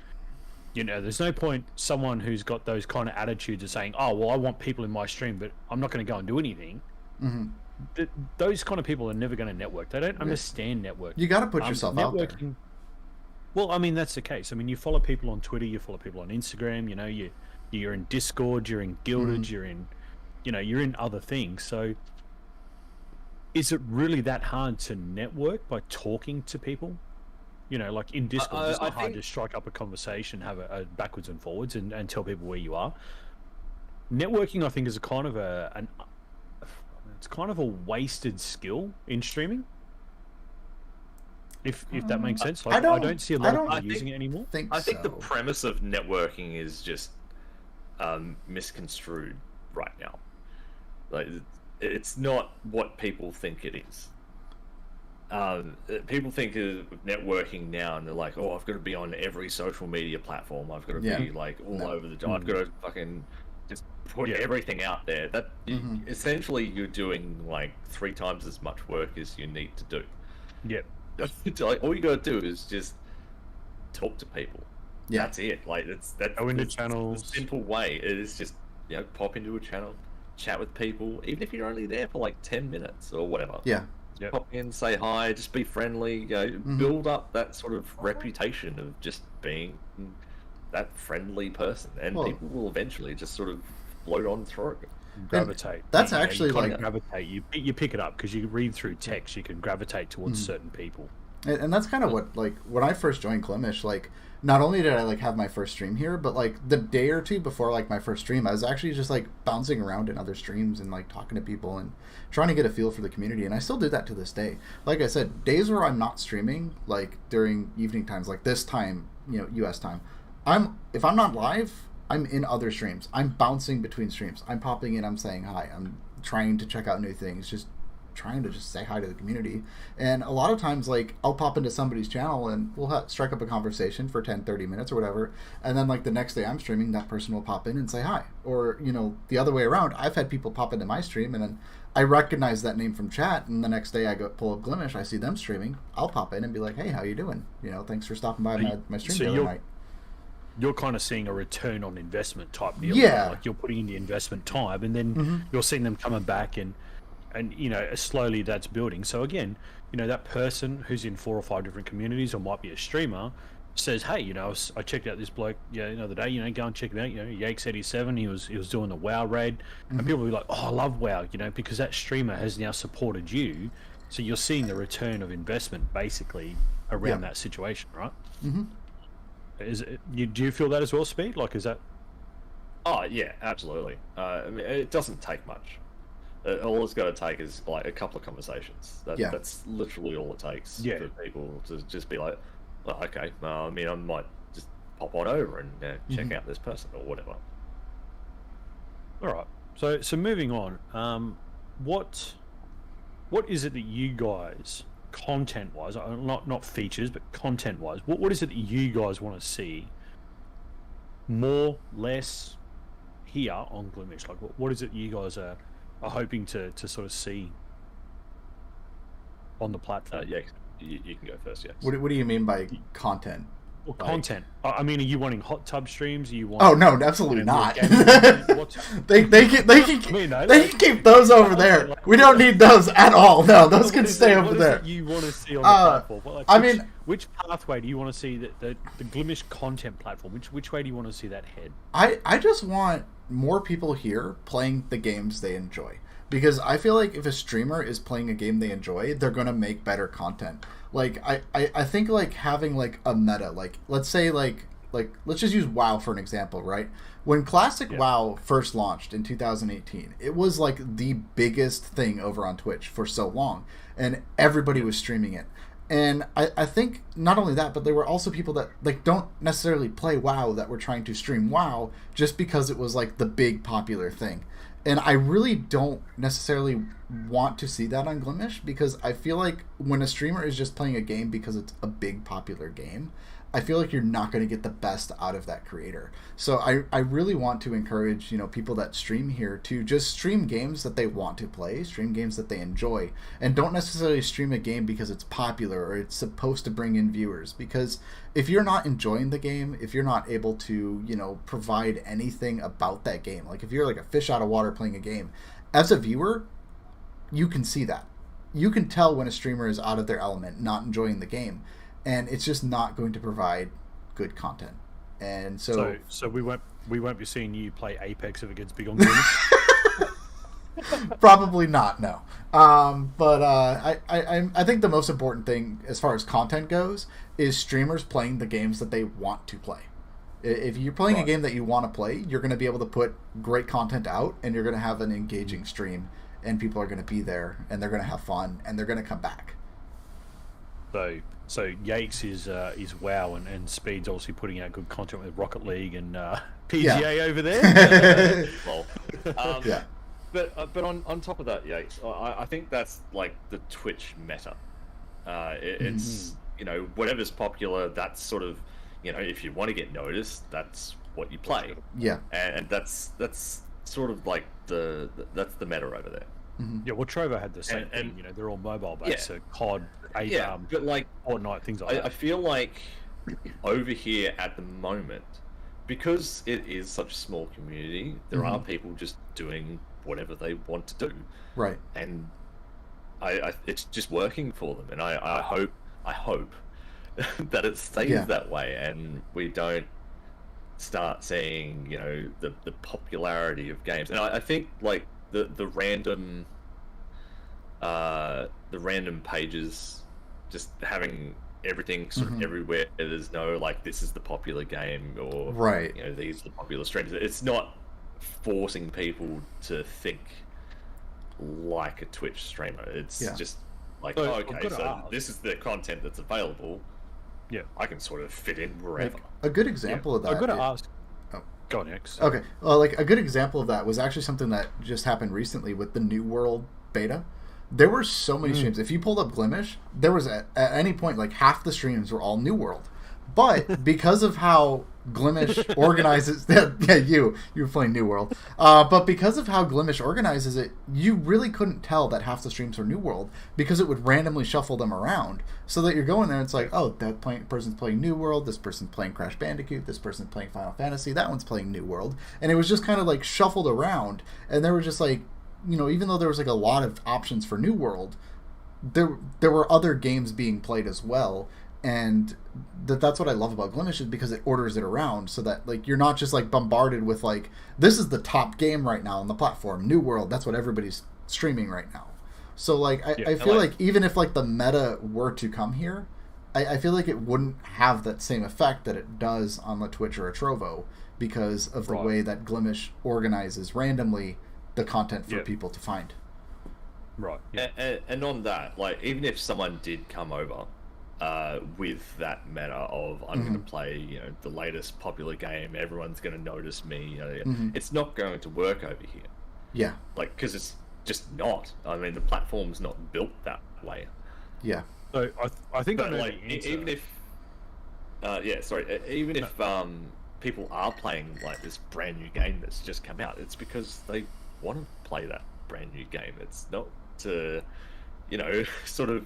You know, there's no point someone who's got those kind of attitudes of saying, oh, well, I want people in my stream, but I'm not going to go and do anything. Mm-hmm. Those kind of people are never going to network. They don't understand networking. You got to put yourself out there. Well, I mean, that's the case. I mean, you follow people on Twitter, you follow people on Instagram, you know, you're in Discord, you're in Guilded, you're in, you know, you're in other things. So is it really that hard to network by talking to people? You know, like in Discord, it's not hard to strike up a conversation, have a backwards and forwards, and tell people where you are. Networking, I think, is a kind of it's kind of a wasted skill in streaming. If that makes sense, like I don't see a lot of people using it anymore. I think the premise of networking is just misconstrued right now. Like, it's not what people think it is. People think of networking now, and they're like, "Oh, I've got to be on every social media platform. I've got to be like all over the job. I've got to fucking just put everything out there." That essentially you're doing like 3 times as much work as you need to do. Yep. Like, all you got to do is just talk to people. Yeah, that's it. Like that's go into channels. The simple way. It is just, you know, pop into a channel, chat with people, even if you're only there for like 10 minutes or whatever. Yeah. Yep. Pop in, say hi, just be friendly, you know, build up that sort of reputation of just being that friendly person, and people will eventually just sort of float on through it. Gravitate. That's actually like gravitate. You pick it up because you read through text. You can gravitate towards certain people. And that's kind of what, like, when I first joined Glimesh, like, not only did I like have my first stream here, but like the day or two before like my first stream, I was actually just like bouncing around in other streams and like talking to people and trying to get a feel for the community. And I still do that to this day. Like I said, days where I'm not streaming, like during evening times, like this time, you know, US time, if I'm not live, I'm in other streams. I'm bouncing between streams. I'm popping in, I'm saying hi. I'm trying to check out new things, just trying to just say hi to the community. And a lot of times, like, I'll pop into somebody's channel and we'll strike up a conversation for 10-30 minutes or whatever, and then like the next day I'm streaming, that person will pop in and say hi. Or, you know, the other way around, I've had people pop into my stream and then I recognize that name from chat, and the next day I go pull up Glimesh, I see them streaming, I'll pop in and be like, hey, how you doing? You know, thanks for stopping by my stream the other night. You're kind of seeing a return on investment type deal. Yeah. Like, you're putting in the investment time, and then you're seeing them coming back, and you know, slowly that's building. So again, you know, that person who's in 4 or 5 different communities, or might be a streamer, says, hey, you know, I checked out this bloke, the other day, you know, go and check him out. You know, Yakes87, he was doing the WoW raid, and people will be like, oh, I love WoW, you know, because that streamer has now supported you. So you're seeing the return of investment basically around that situation, right? Do you feel that as well, Speed? Like, is that? Oh yeah, absolutely. I mean, it doesn't take much. All it's got to take is like a couple of conversations. That's literally all it takes for people to just be like, well, okay, I mean, I might just pop on over and check out this person or whatever. All right. So moving on, what is it that you guys, content-wise, not features, but content-wise, what is it that you guys want to see more, less here on Glimesh? Like, what is it you guys are hoping to sort of see on the platform? Yeah, you can go first. Yes. What do you mean by content? Well, content. I mean, are you wanting hot tub streams? Are you want? Oh no, absolutely not. They can keep those over there. We don't need those at all. No, those can stay over there. What you want to see on the platform? Like, which pathway do you want to see the Glimesh content platform? Which way do you want to see that head? I just want more people here playing the games they enjoy, because I feel like if a streamer is playing a game they enjoy, they're gonna make better content. Like I think like having like a meta, like let's say like let's just use WoW for an example, right? When Classic WoW first launched in 2018, it was like the biggest thing over on Twitch for so long, and everybody was streaming it. And I think not only that, but there were also people that like don't necessarily play WoW that were trying to stream WoW just because it was like the big popular thing. And I really don't necessarily want to see that on Glimesh, because I feel like when a streamer is just playing a game because it's a big popular game, I feel like you're not going to get the best out of that creator. So I really want to encourage, people that stream here to just stream games that they want to play, stream games that they enjoy, and don't necessarily stream a game because it's popular or it's supposed to bring in viewers. Because if you're not enjoying the game, if you're not able to, provide anything about that game, like if you're like a fish out of water playing a game, as a viewer, you can see that. You can tell when a streamer is out of their element, not enjoying the game. And it's just not going to provide good content, and so we won't be seeing you play Apex if it gets big on Glimesh. Probably not, no. But I think the most important thing as far as content goes is streamers playing the games that they want to play. If you're playing a game that you want to play, you're going to be able to put great content out, and you're going to have an engaging stream, and people are going to be there, and they're going to have fun, and they're going to come back. So Yakes is WoW, and Speed's obviously putting out good content with Rocket League and PGA over there. Well, yeah. But on top of that, Yakes, I think that's like the Twitch meta. It's whatever's popular. That's sort of if you want to get noticed, that's what you play. Yeah. And that's sort of like that's the meta over there. Mm-hmm. Yeah, well, Trovo had the same thing. They're all mobile based, so COD, but like Fortnite, things like that. I feel like over here at the moment, because it is such a small community, there are people just doing whatever they want to do, right? And it's just working for them, and I hope that it stays that way, and we don't start seeing the popularity of games. And I think like the random pages just having everything sort of everywhere. There's no like this is the popular game or these are the popular streams. It's not forcing people to think like a Twitch streamer. It's just like so this is the content that's available. Yeah, I can sort of fit in wherever. Like, a good example of that. I've got to ask. Go on, X. Okay, well, like a good example of that was actually something that just happened recently with the New World beta. There were so many streams. If you pulled up Glimesh, there was at any point like half the streams were all New World. But because of how Glimesh organizes, you were playing New World. But because of how Glimesh organizes it, you really couldn't tell that half the streams were New World because it would randomly shuffle them around. So that you're going there, and it's like, oh, that person's playing New World, this person's playing Crash Bandicoot, this person's playing Final Fantasy, that one's playing New World, and it was just kind of like shuffled around. And there were just like, even though there was like a lot of options for New World, there were other games being played as well. And that's what I love about Glimesh is because it orders it around so that like you're not just like bombarded with like this is the top game right now on the platform, New World, that's what everybody's streaming right now. So like I feel like even if like the meta were to come here, I feel like it wouldn't have that same effect that it does on the Twitch or a Trovo because of the way that Glimesh organizes randomly the content for people to find. Right. Yeah. And on that, like even if someone did come over with that meta of I'm going to play, the latest popular game, everyone's going to notice me. It's not going to work over here. Yeah, like because it's just not. I mean, the platform's not built that way. Yeah. So I think I know like the answer. even if people are playing like this brand new game that's just come out, it's because they want to play that brand new game. It's not to sort of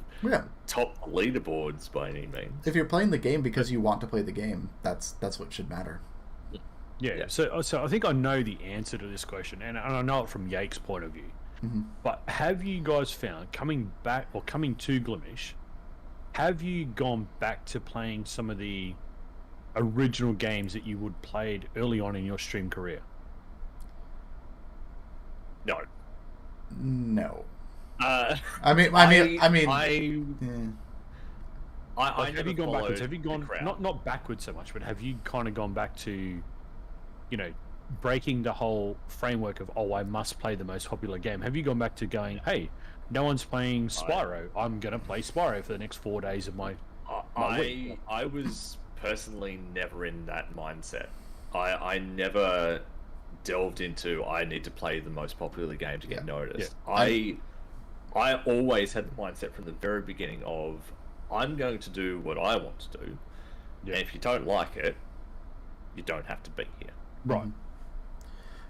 top leaderboards by any means. If you're playing the game because you want to play the game, that's what should matter. Yeah. So I think I know the answer to this question, and I know it from Yake's point of view. But have you guys found coming to Glimesh, have you gone back to playing some of the original games that you would played early on in your stream career? No. I have you gone followed backwards? Have you gone not backwards so much, but have you kind of gone back to, breaking the whole framework of I must play the most popular game? Have you gone back to going, hey, no one's playing Spyro, I'm gonna play Spyro for the next 4 days of my week? I was personally never in that mindset. I never delved into I need to play the most popular game to get noticed. I always had the mindset from the very beginning of I'm going to do what I want to do, And if you don't like it, you don't have to be here. Right.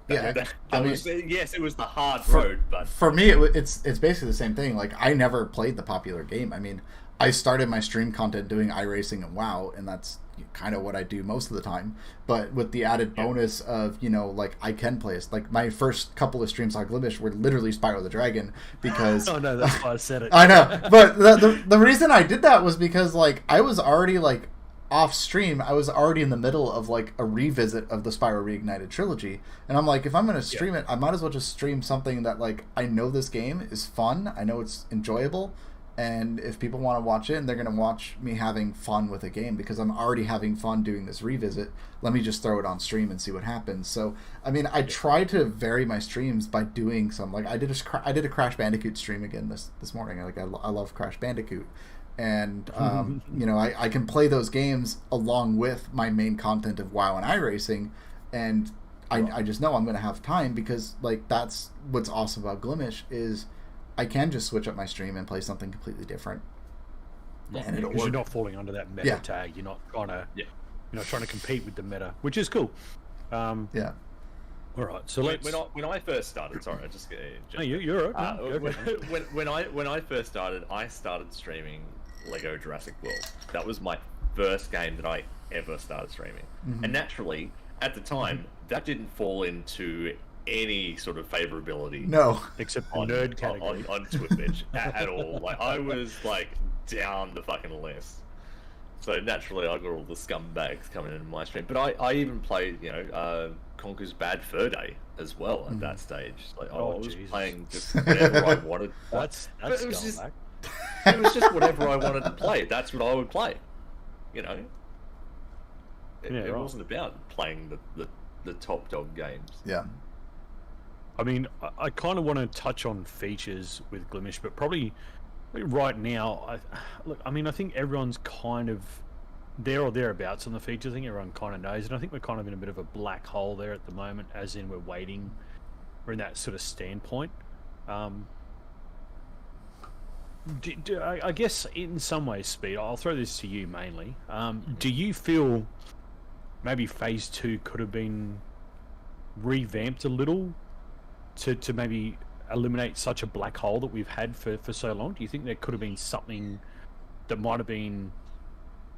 Yes, it was the hard road, but for me, it's basically the same thing. Like, I never played the popular game. I mean, I started my stream content doing iRacing and WoW, and that's kind of what I do most of the time. But with the added bonus of, like, I can play it. Like, my first couple of streams on Glimesh were literally Spyro the Dragon, because... Oh, no, that's why I said it. I know, but the reason I did that was because, like, I was already, like, off stream. I was already in the middle of, like, a revisit of the Spyro Reignited trilogy, and I'm like, if I'm going to stream it, I might as well just stream something that, like, I know this game is fun, I know it's enjoyable, and if people want to watch it and they're going to watch me having fun with a game because I'm already having fun doing this revisit, let me just throw it on stream and see what happens. So, I mean, I try to vary my streams by doing some, like, I did a Crash Bandicoot stream again this morning. Like, I love Crash Bandicoot. And, I can play those games along with my main content of WoW and iRacing, and I just know I'm going to have time because, like, that's what's awesome about Glimesh is I can just switch up my stream and play something completely different. And it'll work. You're not falling under that meta tag. You're not trying to, trying to compete with the meta, which is cool. All right, so when I first started, sorry, I just no, you're right. When I first started, I started streaming Lego Jurassic World. That was my first game that I ever started streaming, and naturally, at the time, that didn't fall into any sort of favorability. No, except on nerd category on Twitch at all. Like, I was like down the fucking list. So naturally, I got all the scumbags coming into my stream. But I even played, Conker's Bad Fur Day as well at that stage. Like, I was playing just whatever I wanted. That's it was just whatever I wanted to play. That's what I would play. It wasn't about playing the top dog games. Yeah. I mean, I kind of want to touch on features with Glimesh, but probably right now, I think everyone's kind of there or thereabouts on the features. I think everyone kind of knows, and I think we're kind of in a bit of a black hole there at the moment, as in we're in that sort of standpoint. I guess in some ways, Speed, I'll throw this to you mainly. Do you feel maybe Phase 2 could have been revamped a little to maybe eliminate such a black hole that we've had for so long? Do you think there could have been something that might have been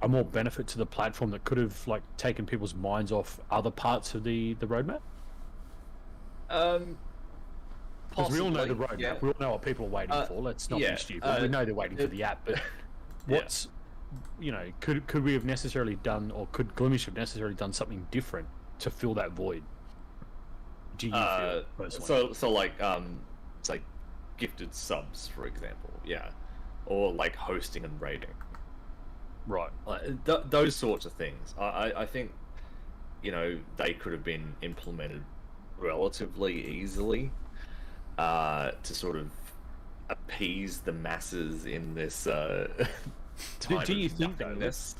a more benefit to the platform that could have, like, taken people's minds off other parts of the roadmap? Because we all know the roadmap. Yeah. We all know what people are waiting for. Let's not be stupid. We know they're waiting for the app, but what's could we have necessarily done, or could Glimesh have necessarily done something different to fill that void? Do you feel personally? So like it's like gifted subs, for example, or like hosting and rating, right? Those sorts of things. I think they could have been implemented relatively easily to sort of appease the masses in this time. Do you think nothingness.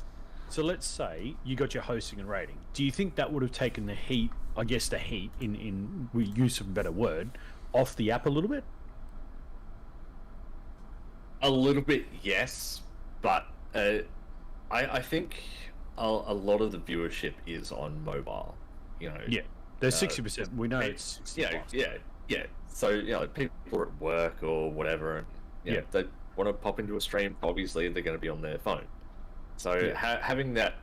So let's say you got your hosting and rating. Do you think that would have taken the heat, I guess the heat, in use of a better word, off the app a little bit? A little bit, yes. But I think a lot of the viewership is on mobile. Yeah, there's 60%. We know it's 60%. Yeah. So, people are at work or whatever, and they want to pop into a stream, obviously they're going to be on their phone. So having that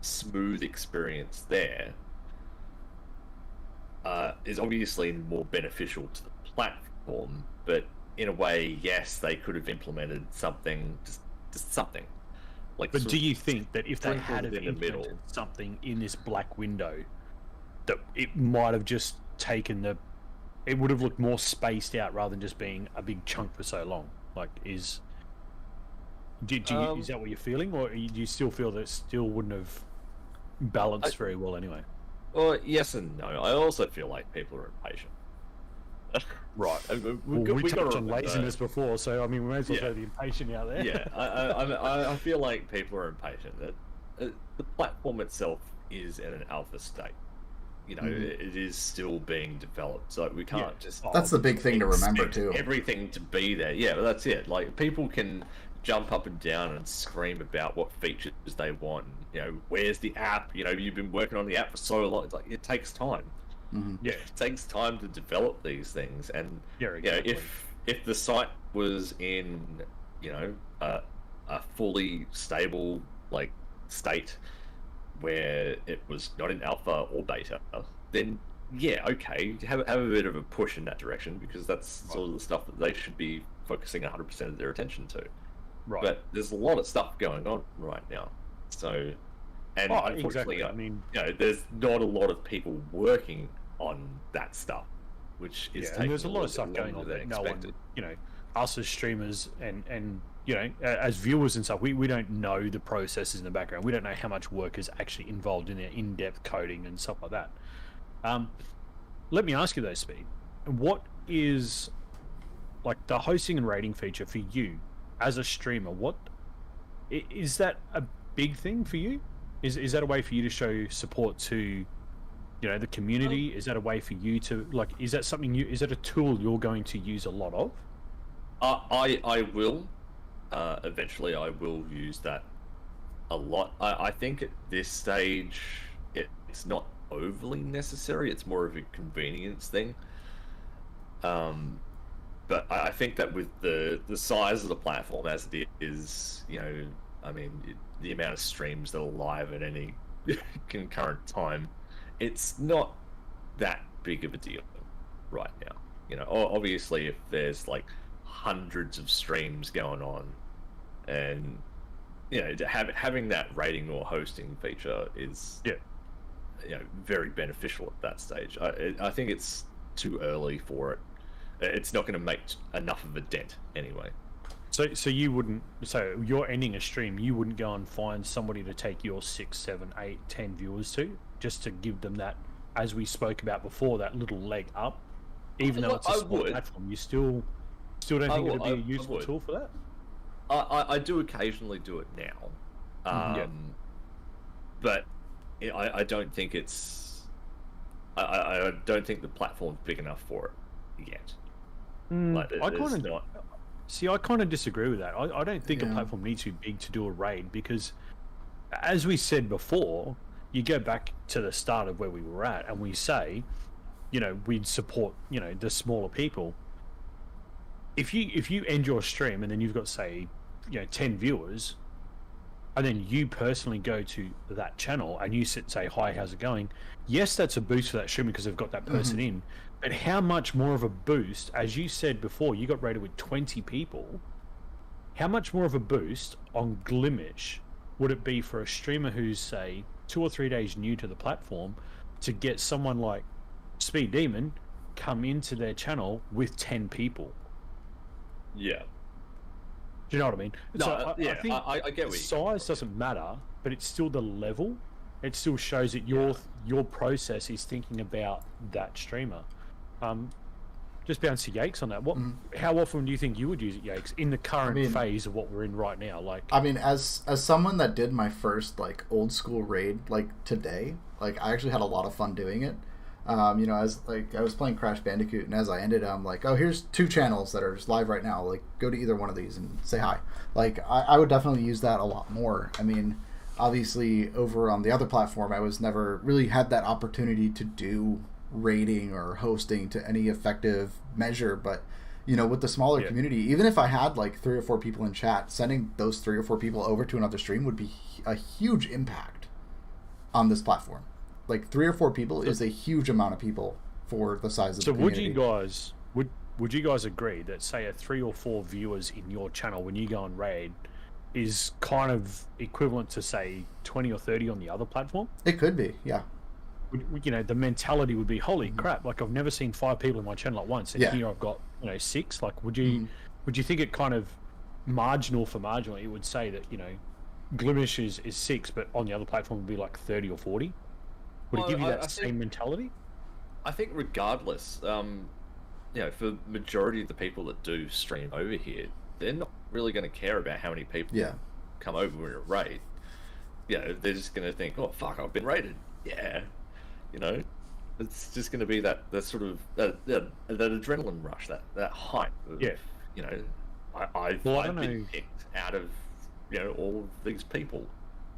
smooth experience there is obviously more beneficial to the platform, but in a way, yes, they could have implemented something, just something. But do you think that if they had implemented something in this black window, that it might have just taken it would have looked more spaced out rather than just being a big chunk for so long? Like, is that what you're feeling, or do you still feel that it still wouldn't have balanced very well anyway? Well, yes and no. I also feel like people are impatient. Right. We touched on laziness before, so I mean, we may as well throw the impatient out there. Yeah, I feel like people are impatient. The platform itself is in an alpha state. It is still being developed, so we can't just... That's the big thing to remember, too. Everything to be there. Yeah, but that's it. Like, people can jump up and down and scream about what features they want. You know, where's the app? You know, you've been working on the app for so long. It's like, it takes time. Yeah, it takes time to develop these things. And exactly. you know, if the site was in, you know, a fully stable like state where it was not in alpha or beta, then yeah, okay, have a bit of a push in that direction, because that's sort of the stuff that they should be focusing 100% of their attention to. Right. But there's a lot of stuff going on right now, so unfortunately, exactly. I mean, you know, there's not a lot of people working on that stuff, which is taking and there's a lot of stuff going on that no one, you know, us as streamers and you know, as viewers and stuff, we don't know the processes in the background. We don't know how much work is actually involved in their in-depth coding and stuff like that. Let me ask you though, Speed, what is like the hosting and rating feature for you as a streamer? What is that a big thing for you? Is that a way for you to show support to, you know, the community? Is that a way for you to, like, is that something is that a tool you're going to use a lot of? I will. Eventually I will use that a lot. I think at this stage it's not overly necessary. It's more of a convenience thing. But I think that with the size of the platform as it is, you know, I mean, the amount of streams that are live at any concurrent time, it's not that big of a deal right now. You know, obviously if there's like hundreds of streams going on, and you know, having that rating or hosting feature is you know, very beneficial at that stage. I think it's too early for it. It's not going to make enough of a dent anyway. So you wouldn't. So you're ending a stream. You wouldn't go and find somebody to take your 6, 7, 8, 10 viewers to, just to give them that, as we spoke about before, that little leg up. Even though it's a small platform, you still don't think it'd be a useful tool for that. I do occasionally do it now, but I don't think it's. I don't think the platform's big enough for it yet. Like, I kind of disagree with that. I don't think a platform needs to be big to do a raid, because, as we said before, you go back to the start of where we were at, and we say, you know, we'd support, you know, the smaller people. If you end your stream and then you've got, say, you know, 10 viewers, and then you personally go to that channel and you say, hi, how's it going? Yes, that's a boost for that stream because they've got that person in. But how much more of a boost, as you said before, you got rated with 20 people, how much more of a boost on Glimesh would it be for a streamer who's, say, 2 or 3 days new to the platform to get someone like Speed Demon come into their channel with 10 people? Yeah. Do you know what I mean? No, so I think I get what size doesn't matter, but it's still the level. It still shows that your process is thinking about that streamer. Just bounce to Yakes on that. How often do you think you would use it, Yakes, in the current phase of what we're in right now? Like, I mean, as someone that did my first like old school raid like today, like I actually had a lot of fun doing it. You know, as like I was playing Crash Bandicoot, and as I ended, I'm like, oh, here's 2 channels that are just live right now. Like, go to either one of these and say hi. Like, I would definitely use that a lot more. I mean, obviously, over on the other platform, I was never really had that opportunity to do rating or hosting to any effective measure. But, you know, with the smaller community, even if I had like 3 or 4 people in chat, sending those 3 or 4 people over to another stream would be a huge impact on this platform. Like 3 or 4 people is a huge amount of people for the size of the community. Would you guys agree that, say, a 3 or 4 viewers in your channel when you go on raid is kind of equivalent to, say, 20 or 30 on the other platform? It could be, yeah. You know, the mentality would be, holy crap! Like, I've never seen 5 people in my channel at once, and here I've got, you know, 6. Like, would you think it kind of marginal for marginal? It would say that, you know, Glimesh is 6, but on the other platform would be like 30 or 40. Would it give you that same mentality? I think regardless, you know, for majority of the people that do stream over here, they're not really going to care about how many people come over in a raid. You know, they're just going to think, oh, fuck, I've been raided. Yeah. You know, it's just going to be that sort of, that adrenaline rush, that hype of, you know, I've been picked out of all of these people.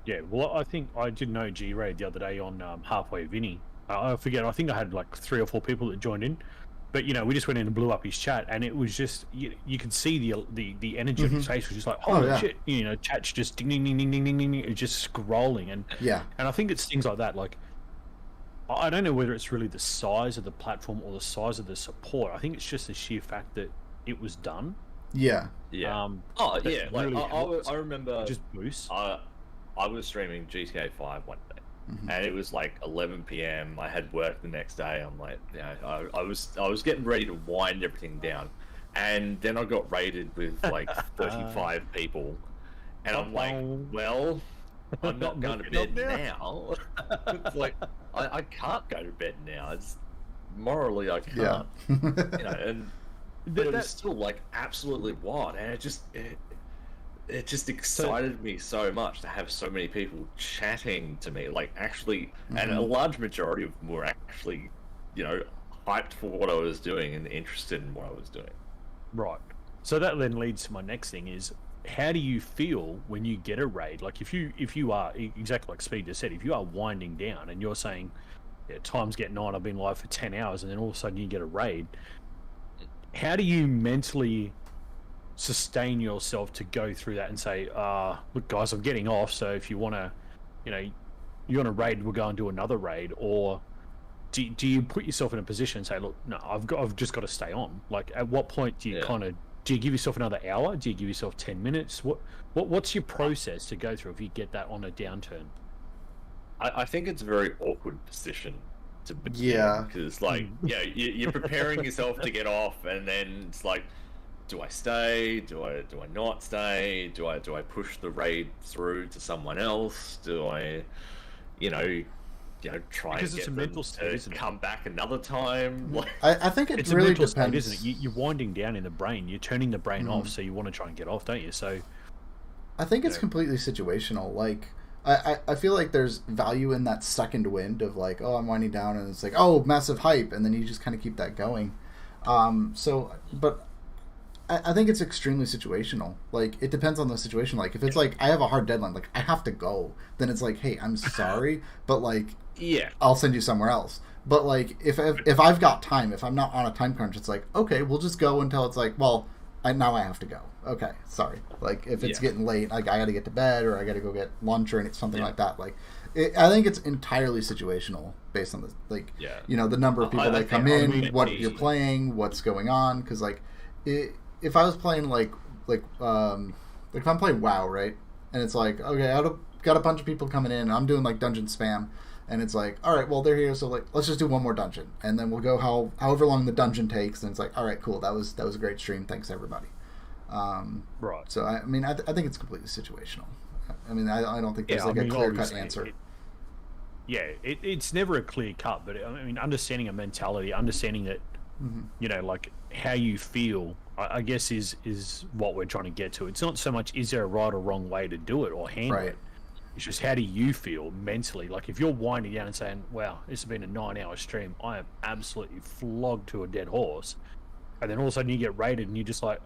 Yeah, well, I think I did know G-Raid the other day on Halfway Vinny. I forget. I think I had like 3 or 4 people that joined in, but we just went in and blew up his chat, and it was just you could see the energy on his face was just like, holy shit, chat's just ding ding ding ding ding ding ding, it's just scrolling, and I think it's things like that. Like, I don't know whether it's really the size of the platform or the size of the support. I think it's just the sheer fact that it was done. Yeah. Like really I remember just boost. I was streaming GTA 5 one day, and it was like 11 p.m. I had work the next day. I'm like, I was getting ready to wind everything down, and then I got raided with like 35 people, and I'm like, well, I'm not going to bed now. It's like I can't go to bed now. It's morally I can't. And but it was still like absolutely wild, and it just excited me so much to have so many people chatting to me, like actually, and a large majority of them were actually, hyped for what I was doing and interested in what I was doing. Right. So that then leads to my next thing is, how do you feel when you get a raid? Like if you are, exactly like Speed just said, if you are winding down and you're saying, time's getting on, I've been live for 10 hours, and then all of a sudden you get a raid, how do you mentally sustain yourself to go through that and say, look guys, I'm getting off, so if you want to, you want to raid, we'll go and do another raid? Or do you put yourself in a position and say, look, no, I've just got to stay on? Like, at what point do you do you give yourself another hour? Do you give yourself 10 minutes? What's your process to go through if you get that on a downturn? I think it's a very awkward position to be in, because like you're preparing yourself to get off, and then it's like, do I stay? Do I not stay? Do I push the raid through to someone else? Do I, try because and it's get a mental state, isn't it? Come back another time? Like, I think it it's really a mental depends, state, isn't it? You're winding down in the brain. You're turning the brain off, so you want to try and get off, don't you? So I think it's completely situational. Like, I feel like there's value in that second wind of like, oh, I'm winding down, and it's like, oh, massive hype, and then you just kind of keep that going. But I think it's extremely situational. Like, it depends on the situation. Like, if it's like, I have a hard deadline, like, I have to go, then it's like, hey, I'm sorry, but like, I'll send you somewhere else. But like, if I've got time, if I'm not on a time crunch, it's like, okay, we'll just go until it's like, well, now I have to go. Okay, sorry. Like, if it's getting late, like, I got to get to bed, or I got to go get lunch, or something like that. Like, I think it's entirely situational based on the, like, the number of people that come in, what you're playing, what's going on. Because like, if I was playing like if I'm playing WoW, right, and it's like, okay, I've got a bunch of people coming in, and I'm doing like dungeon spam, and it's like, all right, well, they're here, so like, let's just do one more dungeon, and then we'll go however long the dungeon takes, and it's like, all right, cool, that was a great stream, thanks everybody. Right. So I mean, I think it's completely situational. I mean, I don't think there's a clear-cut answer. It's never a clear cut, but I mean, understanding a mentality, understanding that, like how you feel, I guess is what we're trying to get to. It's not so much is there a right or wrong way to do it or handle it. It's just how do you feel mentally? Like if you're winding down and saying, wow, this has been a 9-hour stream, I am absolutely flogged to a dead horse, and then all of a sudden you get raided and you're just like,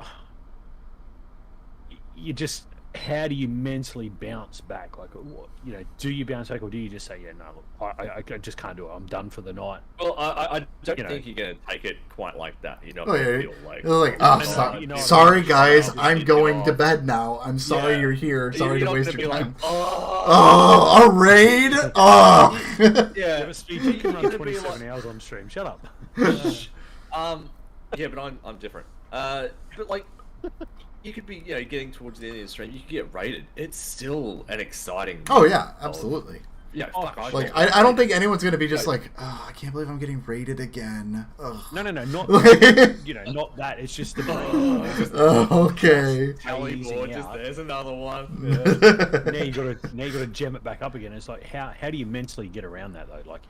how do you mentally bounce back? Like, do you bounce back, or do you just say, yeah, no, look, I just can't do it. I'm done for the night. Well, I don't think you're going to take it quite like that. You're not going to feel like, sorry guys, I'm going to bed now. I'm sorry you're here. Sorry to waste your time. Like, a raid? Yeah, Speed, you can run 27 hours on stream. Shut up. Yeah, but I'm different. But like, you could be, getting towards the end of the stream, you could get raided. It's still an exciting. Oh yeah, absolutely. Like I don't think anyone's gonna be just like, oh, I can't believe I'm getting raided again. Ugh. No, not not that. It's just the okay. There's another one. Yeah. Now you gotta gem it back up again. It's like how do you mentally get around that though? Like,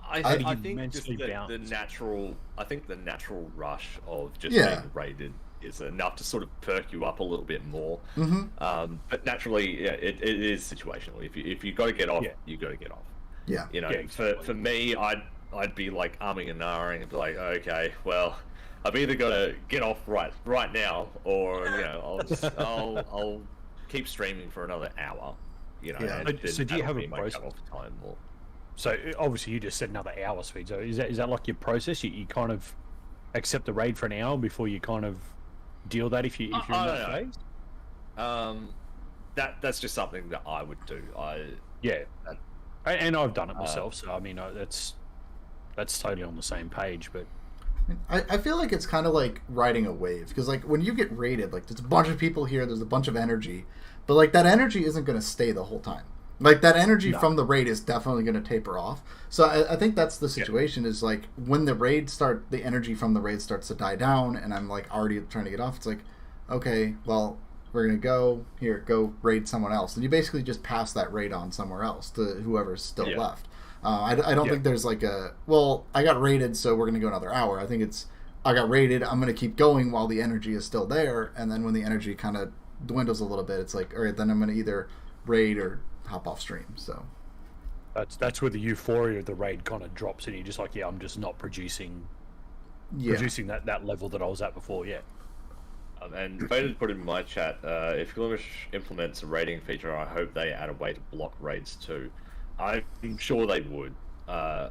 I think just the natural rush of just being raided is enough to sort of perk you up a little bit more. But naturally, it is situational. If you got to get off, you got to get off. Yeah. Exactly. For me, I'd be like umming and ahhing and be like, okay, well, I've either got to get off right now, or I'll keep streaming for another hour. So do you have a process? Time or... So obviously you just said another hour, Speed. So is that like your process? You kind of accept the raid for an hour before you kind of deal that if you're in that phase? That's just something that I would do. And I've done it myself. So I mean, that's totally on the same page. But I feel like it's kind of like riding a wave, because like when you get raided, like there's a bunch of people here, there's a bunch of energy, but like that energy isn't going to stay the whole time. Like that energy from the raid is definitely going to taper off. So I think that's the situation. Is like when the energy from the raid starts to die down, and I'm like already trying to get off. It's like, okay, well, we're going to go raid someone else, and you basically just pass that raid on somewhere else to whoever's still left. I don't think there's like I got raided, so we're going to go another hour. I think it's, I got raided, I'm going to keep going while the energy is still there, and then when the energy kind of dwindles a little bit, it's like, all right, then I'm going to either raid or hop off stream. So that's where the euphoria of the raid kind of drops, and you're just like, I'm just not producing that level that I was at before. And Vader put in my chat, if Glimesh implements a raiding feature, I hope they add a way to block raids too. I'm sure they would. I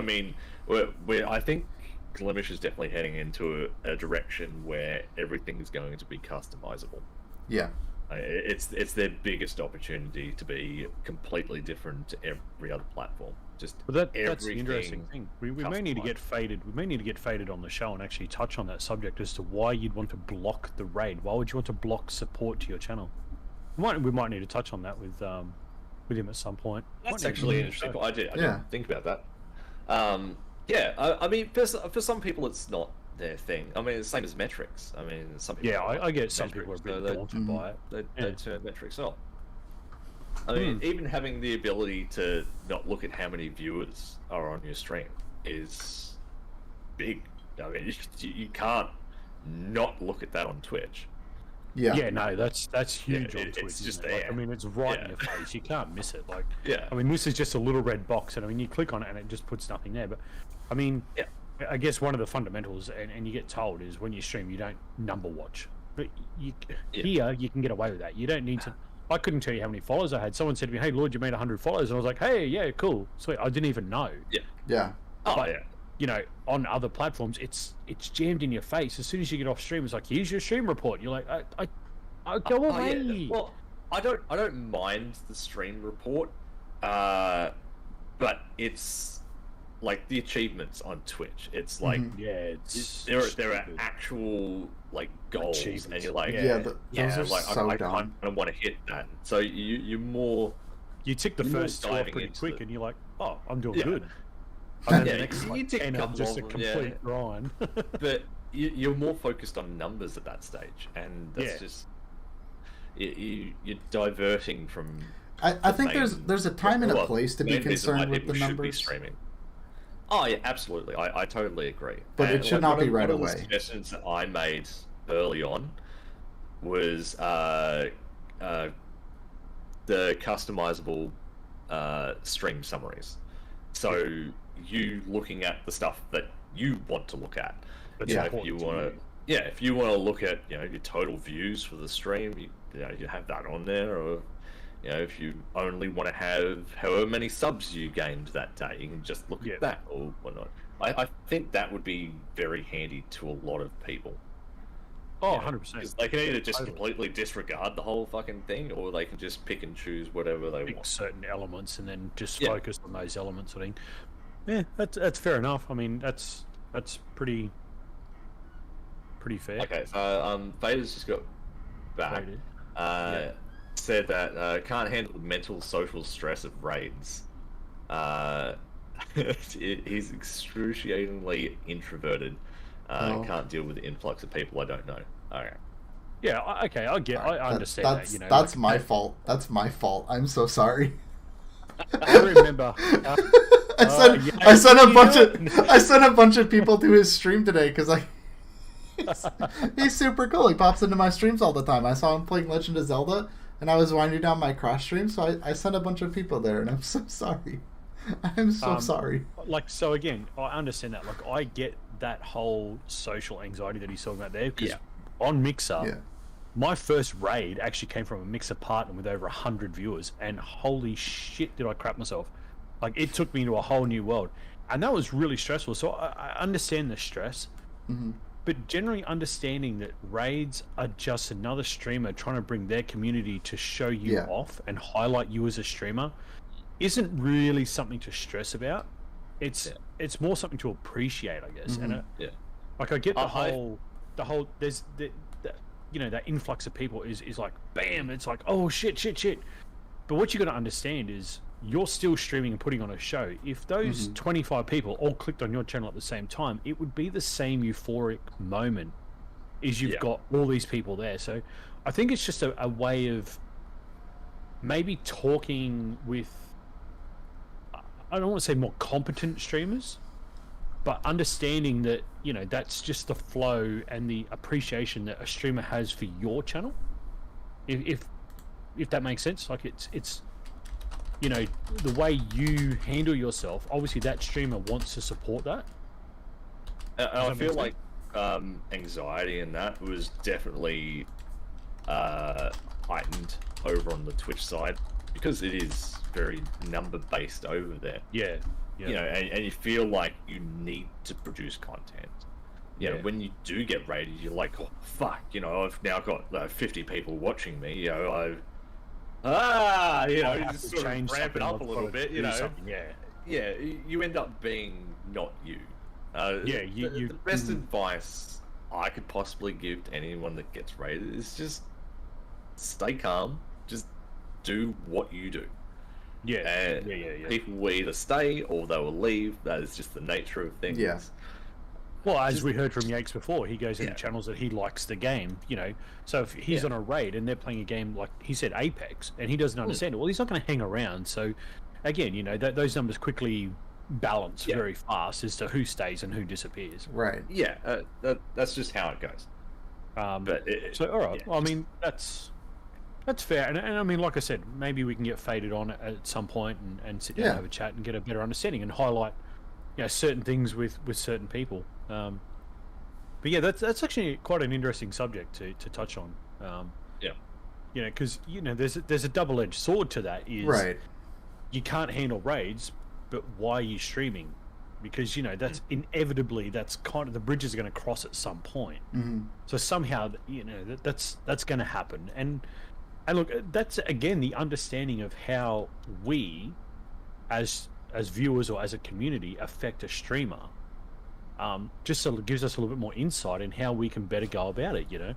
mean, I think Glimesh is definitely heading into a direction where everything is going to be customizable. Yeah. It's their biggest opportunity to be completely different to every other platform. That's the interesting thing. We may need to get faded. We may need to get faded on the show and actually touch on that subject as to why you'd want to block the raid. Why would you want to block support to your channel? We might need to touch on that with him at some point. That's actually an interesting idea. I didn't think about that. I mean, for some people, it's not their thing. I mean, it's the same as metrics. I mean, some people. Yeah, I get some people are a bit daunted by it. They turn metrics off. I mean, even having the ability to not look at how many viewers are on your stream is big. I mean, you can't not look at that on Twitch. Yeah, no, that's huge on Twitch. It's just there. Like, I mean, it's right in your face. You can't miss it. Like, I mean, this is just a little red box, and I mean, you click on it, and it just puts nothing there. But I mean, I guess one of the fundamentals, and you get told, is when you stream, you don't number watch. But here, you can get away with that. You don't need to. I couldn't tell you how many followers I had. Someone said to me, "Hey, Lord, you made 100 followers," and I was like, "Hey, yeah, cool, sweet." I didn't even know. Yeah. You know, on other platforms, it's jammed in your face. As soon as you get off stream, it's like, "Here's your stream report." You're like, I go away. Yeah. Well, I don't mind the stream report, but it's like the achievements on Twitch. It's like there are actual like goals, and you're like, those are like so I dumb. kind of want to hit that. So you're more. You tick the first two off pretty quick, and you're like, "Oh, I'm doing good." And then the next you tick a couple just of a complete grind. But you're more focused on numbers at that stage, and that's just you're diverting from. I think there's a time and a place to be concerned with the numbers. Streaming. Oh yeah, absolutely. I totally agree. But it should not be right away. One of the suggestions that I made early on was the customizable stream summaries. So you looking at the stuff that you want to look at. But if you want to look at your total views for the stream, you have that on there, or if you only want to have however many subs you gained that day, you can just look at that or whatnot. I think that would be very handy to a lot of people. Oh, 100%. They can either just completely disregard the whole fucking thing, or they can just pick and choose whatever they want. Certain elements, and then just focus on those elements. I think. Yeah, that's fair enough. I mean, that's pretty fair. Okay, so Vader's just got back. Said that can't handle the mental social stress of raids. He's excruciatingly introverted. Can't deal with the influx of people I don't know. Okay. Yeah. Okay. I understand that. That's my fault. That's my fault. I'm so sorry. I remember. I sent a bunch of people to his stream today because he's super cool. He pops into my streams all the time. I saw him playing Legend of Zelda, and I was winding down my cross stream, so I sent a bunch of people there, and I'm so sorry. I'm so sorry. So again, I understand that. Like, I get that whole social anxiety that he's talking about there, because on Mixer, my first raid actually came from a Mixer partner with over 100 viewers, and holy shit did I crap myself. Like, it took me into a whole new world, and that was really stressful. So I understand the stress, but generally understanding that raids are just another streamer trying to bring their community to show you off and highlight you as a streamer isn't really something to stress about. It's more something to appreciate, I guess. And like, I get the whole there's the you know, that influx of people is like, bam, it's like, oh shit. But what you got to understand is you're still streaming and putting on a show. If those 25 people all clicked on your channel at the same time, it would be the same euphoric moment as you've got all these people there. So I think it's just a way of maybe talking with, I don't want to say more competent streamers, but understanding that, you know, that's just the flow and the appreciation that a streamer has for your channel. If that makes sense. Like, it's you know, the way you handle yourself, obviously that streamer wants to support that. I feel like anxiety and that was definitely heightened over on the Twitch side, because it is very number based over there. Yeah. You know, and you feel like you need to produce content. You know, when you do get rated, you're like, oh fuck, you know, I've now got 50 people watching me. You know, you know, you just sort of ramp it up a little bit. You know, you end up being not you. The best advice I could possibly give to anyone that gets rated is just stay calm. Just do what you do. People will either stay or they will leave. That is just the nature of things. Well, as we heard from Yakes before, he goes into channels that he likes the game, you know. So if he's on a raid and they're playing a game like he said Apex, and he doesn't understand it, well, he's not going to hang around. So again, you know, those numbers quickly balance very fast as to who stays and who disappears. Right. That's just how it goes. So all right. Well, I mean, that's fair, and I mean, like I said, maybe we can get faded on at some point and sit down and have a chat and get a better understanding and highlight, you know, certain things with certain people. But yeah, that's actually quite an interesting subject to touch on. You know, because you know, there's a double-edged sword to that. Is you can't handle raids, but why are you streaming? Because, you know, that's inevitably, that's kind of, the bridge is going to cross at some point. So somehow, you know, that's going to happen. And look, that's again the understanding of how we, as viewers or as a community, affect a streamer. Just sort of gives us a little bit more insight in how we can better go about it, you know.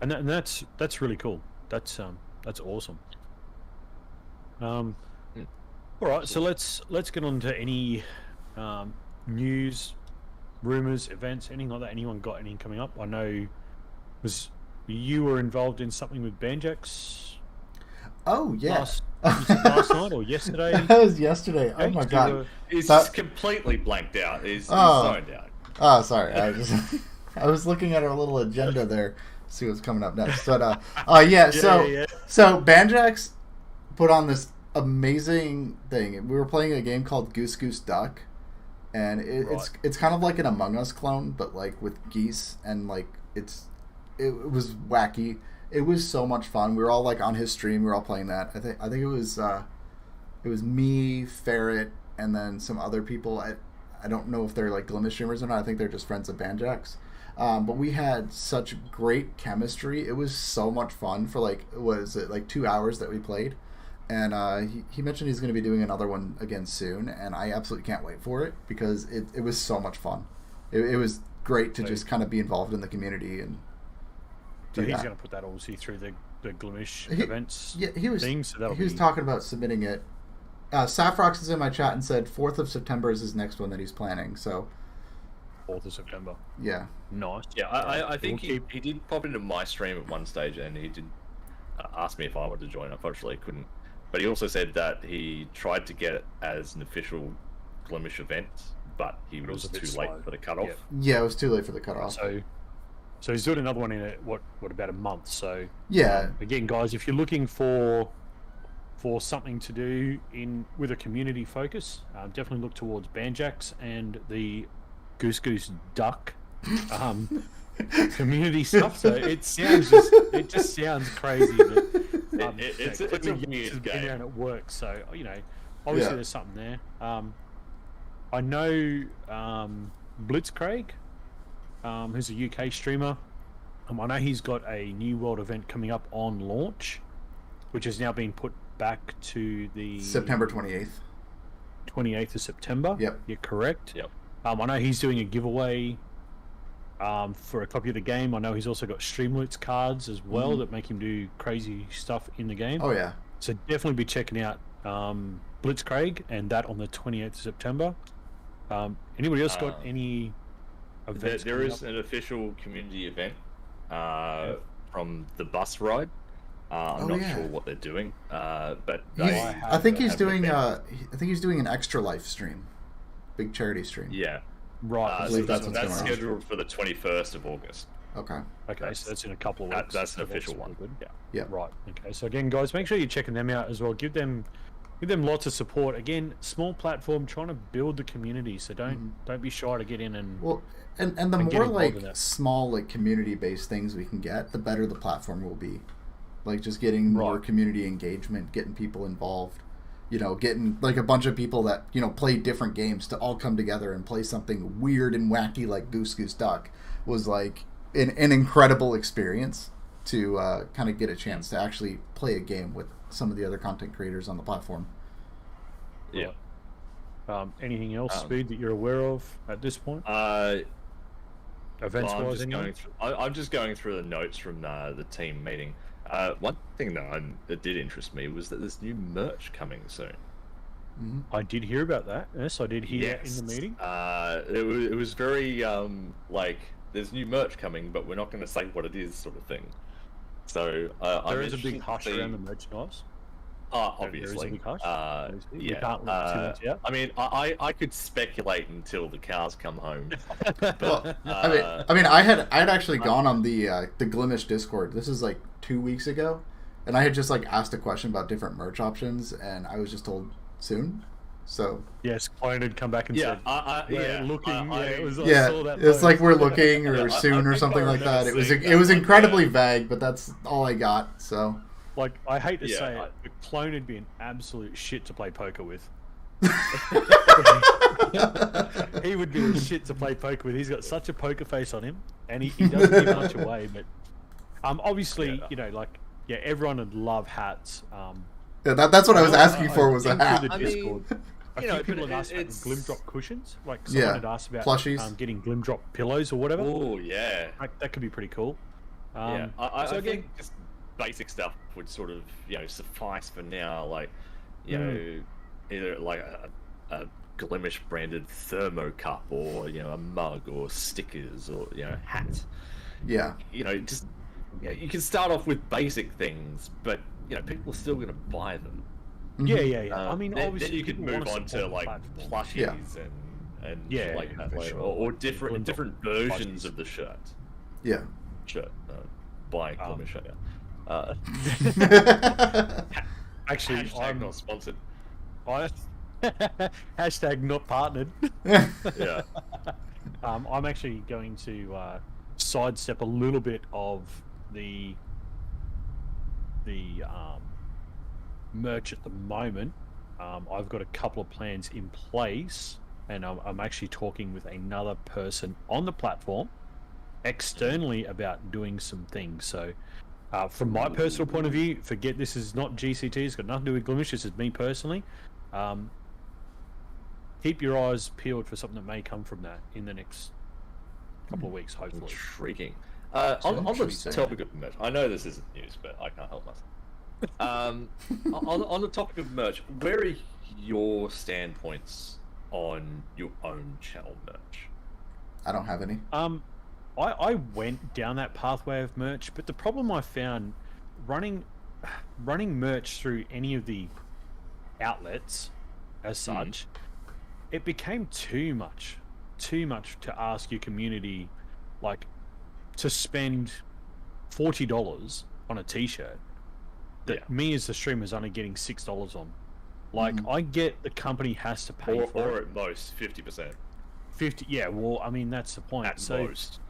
And that's really cool. That's awesome. All right, so let's get on to any news, rumors, events, anything like that. Anyone got anything coming up? I know you were involved in something with Banjax. Oh yeah, last night or yesterday? That was yesterday. Oh my god, he's just completely blanked out. He's zoned out. Oh, sorry. I was looking at our little agenda there, see what's coming up next. But so Banjax put on this amazing thing. We were playing a game called Goose Goose Duck, and it's kind of like an Among Us clone, but like with geese, and like it was wacky. It was so much fun. We were all like on his stream. We were all playing that. I think it was me, Ferret, and then some other people. I don't know if they're like Glimesh streamers or not. I think they're just friends of Banjax. But we had such great chemistry. It was so much fun for like 2 hours that we played. And he mentioned he's going to be doing another one again soon, and I absolutely can't wait for it because it was so much fun. It was great to just kind of be involved in the community and. So he's going to put that obviously through the Glimesh events. Yeah, he was. Thing, so he was talking about submitting it. Saffrox is in my chat and said 4th of September is his next one that he's planning. So 4th of September. Yeah. Nice. Yeah, I think he did pop into my stream at one stage and he did ask me if I wanted to join. Unfortunately, I couldn't. But he also said that he tried to get it as an official Glimesh event, but he was too late for the cutoff. Yeah, it was too late for the cutoff. So he's doing another one in what about a month? So yeah. Again, guys, if you're looking for something to do with a community focus, definitely look towards Banjax and the Goose Goose Duck community stuff. So it just sounds crazy. That, it's a weird game, and it works. So obviously there's something there. I know Blitzcraig, who's a UK streamer. I know he's got a New World event coming up on launch, which has now been put back to the September 28th. 28th of September. Yep. You're correct. Yep. I know he's doing a giveaway for a copy of the game. I know he's also got Streamloots cards as well that make him do crazy stuff in the game. Oh, yeah. So definitely be checking out Blitzcraig and that on the 28th of September. Anybody else got any events? There is an official community event from the bus ride. I'm not sure what they're doing, but I think he's doing an Extra Life stream, big charity stream. Yeah, right. So that's scheduled for the 21st of August. Okay. So that's in a couple of weeks. That's an official one. Good. Yeah. Right. Okay. So again, guys, make sure you're checking them out as well. Give them lots of support. Again, small platform, trying to build the community. So don't be shy to get in and and the more like small like community based things we can get, the better the platform will be. Like just getting more community engagement, getting people involved, getting like a bunch of people that play different games to all come together and play something weird and wacky like Goose Goose Duck was like an incredible experience to kind of get a chance to actually play a game with some of the other content creators on the platform. Yeah. Anything else, Speed, that you're aware of at this point? Events wise, I'm just going through the notes from the team meeting. One thing that did interest me was that there's new merch coming soon. I did hear about that. Yes, I did hear in the meeting. It was very like there's new merch coming, but we're not going to say what it is, sort of thing. So there is a big hush around the merchandise. Obviously. There is a big hush. Yeah. Can't let too much out. I mean, I could speculate until the cars come home. But, I mean, I had actually gone on the Glimesh Discord. This is like 2 weeks ago, and I had just like asked a question about different merch options, and I was just told soon. So yes, Clone had come back and said, looking. I saw that it's like we're looking or soon or something like that. It was incredibly vague, but that's all I got. So. Like, I hate to say it, but Clone would be an absolute shit to play poker with. He would be a shit to play poker with. He's got such a poker face on him, and he doesn't give much away. But obviously, everyone would love hats. That's what I was asking for was a hat. The Discord, a few people had asked about Glimdrop cushions. Like someone had asked about plushies. Getting Glimdrop pillows or whatever. Oh yeah, that could be pretty cool. I think just basic stuff would sort of suffice for now. Like either like a Glimesh branded thermo cup or a mug or stickers or hat. Yeah. Just you can start off with basic things, but people are still going to buy them. Yeah. I mean, obviously then you could move on to like plushies and like that later, or different versions of the shirt. Yeah. Shirt. Buy Glimesh shirt. Actually, hashtag not sponsored. Hashtag not partnered. Yeah. I'm actually going to sidestep a little bit of the merch at the moment. I've got a couple of plans in place, and I'm actually talking with another person on the platform externally about doing some things. So from my personal point of view, forget this is not GCT, it's got nothing to do with Glimesh, this is me personally. Keep your eyes peeled for something that may come from that in the next couple of weeks, hopefully. Intriguing. On the topic of merch, I know this isn't news, but I can't help myself. On the topic of merch, where are your standpoints on your own channel merch? I don't have any. I went down that pathway of merch, but the problem I found running merch through any of the outlets as such, it became too much to ask your community like to spend $40 on a t-shirt that me as the streamer is only getting $6 on. Like I get the company has to pay for or it. at most 50%. 50. Yeah, well, I mean that's the point. At So most.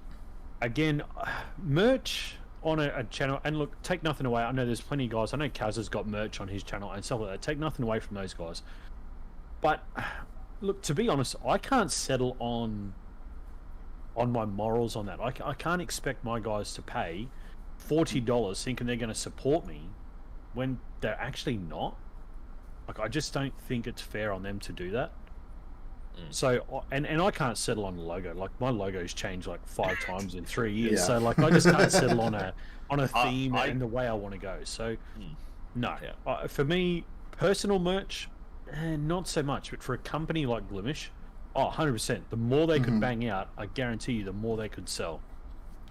again, merch on a channel, and look, take nothing away. I know there's plenty of guys. I know Kaz has got merch on his channel and stuff like that. Take nothing away from those guys. But look, to be honest, I can't settle on my morals on that. I can't expect my guys to pay $40 thinking they're going to support me when they're actually not. Like, I just don't think it's fair on them to do that. So, and I can't settle on a logo. Like, my logo's changed like 5 times in 3 years. Yeah. So, like, I just can't settle on a theme and the way I want to go. So, no. For me, personal merch, not so much. But for a company like Glimesh, 100%. The more they could bang out, I guarantee you, the more they could sell.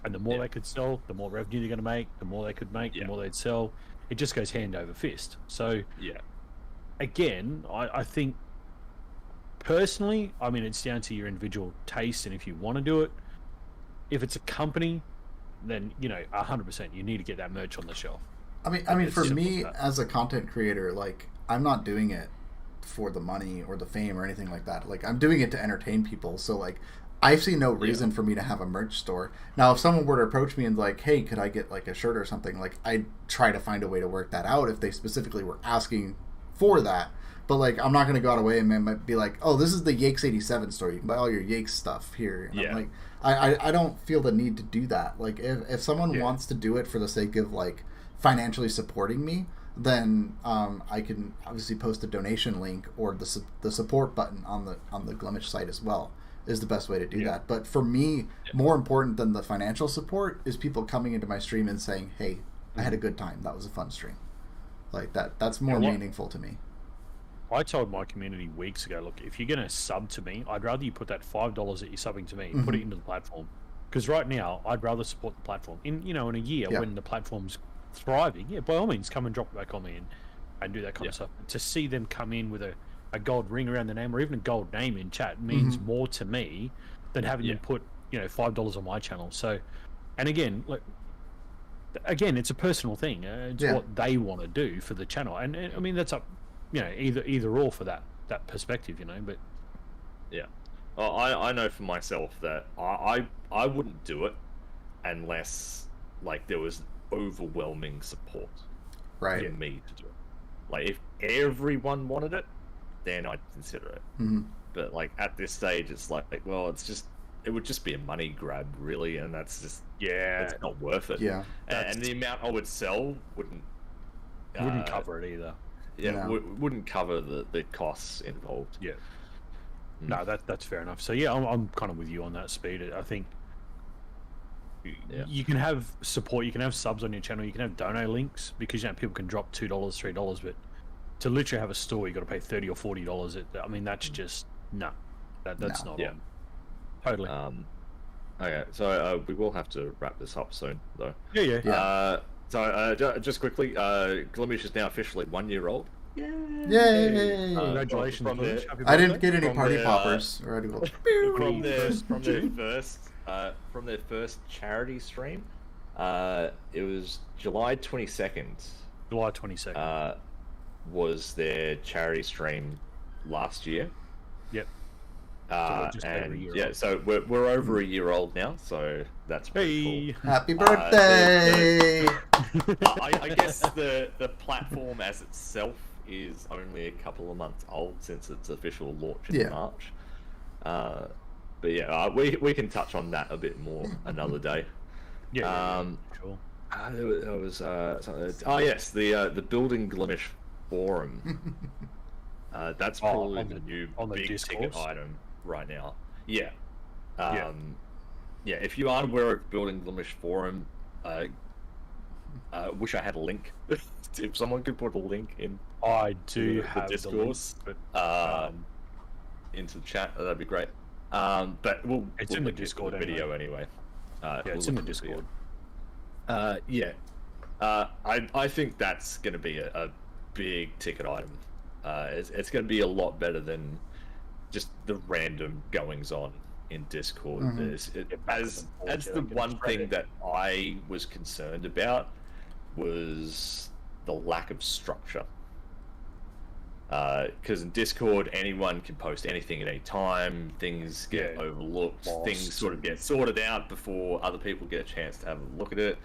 And the more they could sell, the more revenue they're going to make. The more they could make, the more they'd sell. It just goes hand over fist. So, again, I think, personally, I mean, it's down to your individual taste, and if you want to do it. If it's a company, then, 100%, you need to get that merch on the shelf. I mean, for me, as a content creator, like, I'm not doing it for the money or the fame or anything like that. Like, I'm doing it to entertain people. So, like, I see no reason for me to have a merch store. Now, if someone were to approach me and like, hey, could I get like a shirt or something, like, I'd try to find a way to work that out if they specifically were asking for that. But, like, I'm not going to go out of way and be like, oh, this is the Yakes 87 store. You can buy all your Yakes stuff here. And I'm like, I don't feel the need to do that. Like, if someone wants to do it for the sake of, like, financially supporting me, then I can obviously post a donation link or the support button on the Glimesh site as well is the best way to do that. But for me, more important than the financial support is people coming into my stream and saying, hey, I had a good time. That was a fun stream. Like, that's more meaningful to me. I told my community weeks ago, look, if you're going to sub to me, I'd rather you put that $5 that you're subbing to me, put it into the platform. Because right now, I'd rather support the platform. In a year when the platform's thriving, by all means, come and drop it back on me and do that kind of stuff. To see them come in with a gold ring around the name or even a gold name in chat means more to me than having them put, $5 on my channel. So, and again, it's a personal thing. It's what they want to do for the channel. And I mean, that's up, either or for that perspective, but well, I know for myself that I wouldn't do it unless like there was overwhelming support for me to do it. Like, if everyone wanted it, then I'd consider it. But like at this stage, it's like, well, it would just be a money grab, really, and that's just it's not worth it. And the amount I would sell wouldn't cover it either. Wouldn't cover the costs involved. No, that's fair enough. So I'm kind of with you on that, Speed. I think you can have support, you can have subs on your channel, you can have dono links, because people can drop $2, $3, but to literally have a store, you got to pay $30 or $40. I mean, that's just that's not on. Totally. Okay, so we will have to wrap this up soon, though. So just quickly, Glimesh is now officially 1 year old. Yay! Congratulations, Glimesh. I didn't get any party poppers. From their first charity stream. It was July 22nd. July 22nd. Was their charity stream last year. So we're over a year old now, so that's pretty cool. Happy birthday! I guess the platform as itself is only a couple of months old since its official launch in March. But we can touch on that a bit more another day. Sure. There was yes, the Building Glimesh forum. That's probably the new big ticket item right now. If you aren't aware of Building Glimesh forum, wish I had a link. If someone could put a link in, I do have the discourse, into the chat, that'd be great. But it's in the Discord video anyway. It's in the Discord. I think that's going to be a big ticket item. It's going to be a lot better than just the random goings on in Discord. As the one thing that I was concerned about was the lack of structure. Because in Discord, anyone can post anything at any time. Things get overlooked. Lost. Things sort of get sorted out before other people get a chance to have a look at it.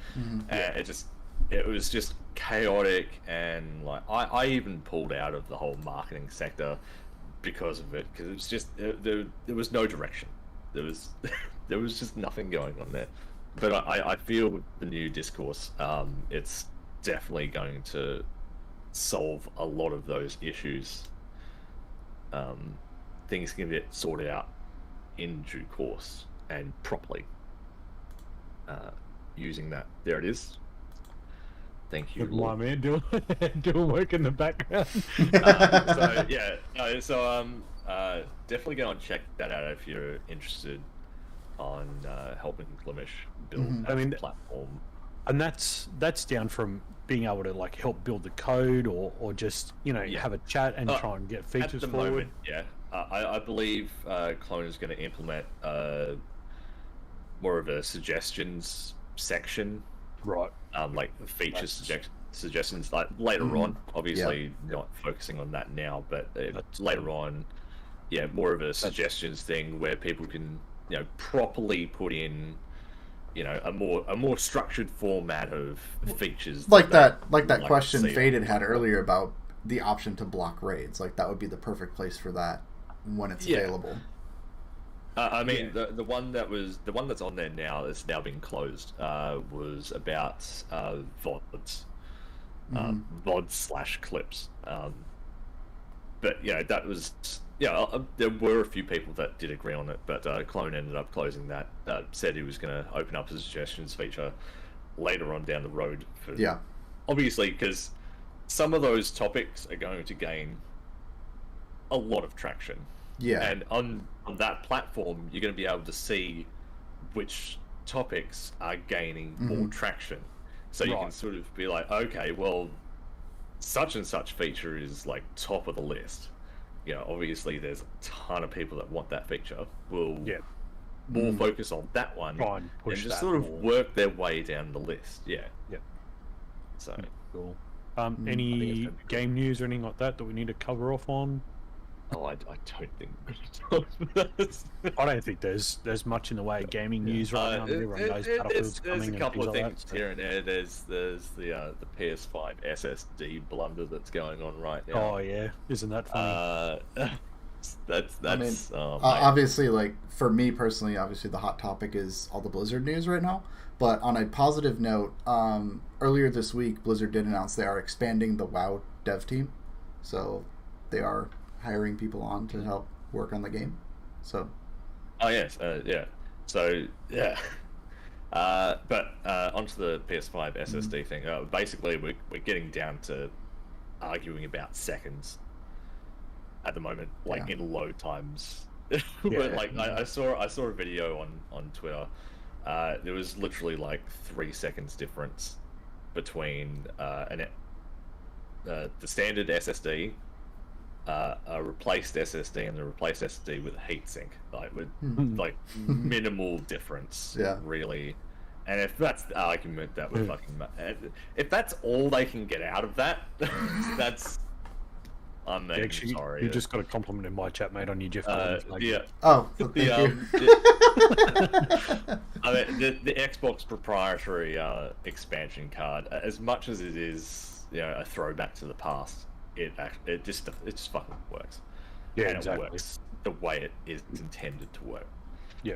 It was just chaotic, and like I even pulled out of the whole marketing sector because of it, because it was just there was no direction. There was there was just nothing going on there. But I feel with the new discourse, it's definitely going to solve a lot of those issues. Things can get sorted out in due course and properly. Using that, there it is. Thank you, Lord. My man doing work in the background. Definitely go and check that out if you're interested on helping Glimesh build that platform. And that's down from being able to like help build the code or just have a chat and try and get features at the forward. Moment, I believe Clone is going to implement more of a suggestions section, right? Like feature suggestions like later on. Obviously, not focusing on that now, but later on, more of a suggestions thing where people can properly put in a more structured format of features, like that question Faded had earlier about the option to block raids. Like that would be the perfect place for that when it's available. I mean, the one that's on there now that's now been closed was about VODs, VOD/clips. But that was there were a few people that did agree on it, but Clone ended up closing that. Said he was going to open up a suggestions feature later on down the road. Obviously, because some of those topics are going to gain a lot of traction. And on that platform, you're going to be able to see which topics are gaining more traction. So you can sort of be like, okay, well, such and such feature is like top of the list. Obviously there's a ton of people that want that feature. We'll more focus on that one and just sort of work their way down the list. So cool. Any game news or anything like that we need to cover off on? I don't think we're going to talk about I don't think there's much in the way of gaming news right now. Everyone knows Battlefield's coming. There's a couple of things like here and there. There's the PS5 SSD blunder that's going on right now. Oh yeah, isn't that funny? That's obviously, like for me personally, obviously the hot topic is all the Blizzard news right now. But on a positive note, earlier this week Blizzard did announce they are expanding the WoW dev team, so they are hiring people on to help work on the game. So but onto the PS5 SSD thing. Basically we're getting down to arguing about seconds at the moment, like in load times. I saw a video on Twitter. There was literally like 3 seconds difference between the standard SSD, a replaced SSD, and the replaced SSD with a heatsink, with minimal difference, really. And if that's the argument that we're if that's all they can get out of that, that's. Sorry. You just got a compliment in my chat, mate, on your GIF. Oh, thank you. The Xbox proprietary expansion card, as much as it is a throwback to the past, it just fucking works. Yeah, and exactly. It works the way it is intended to work. Yeah.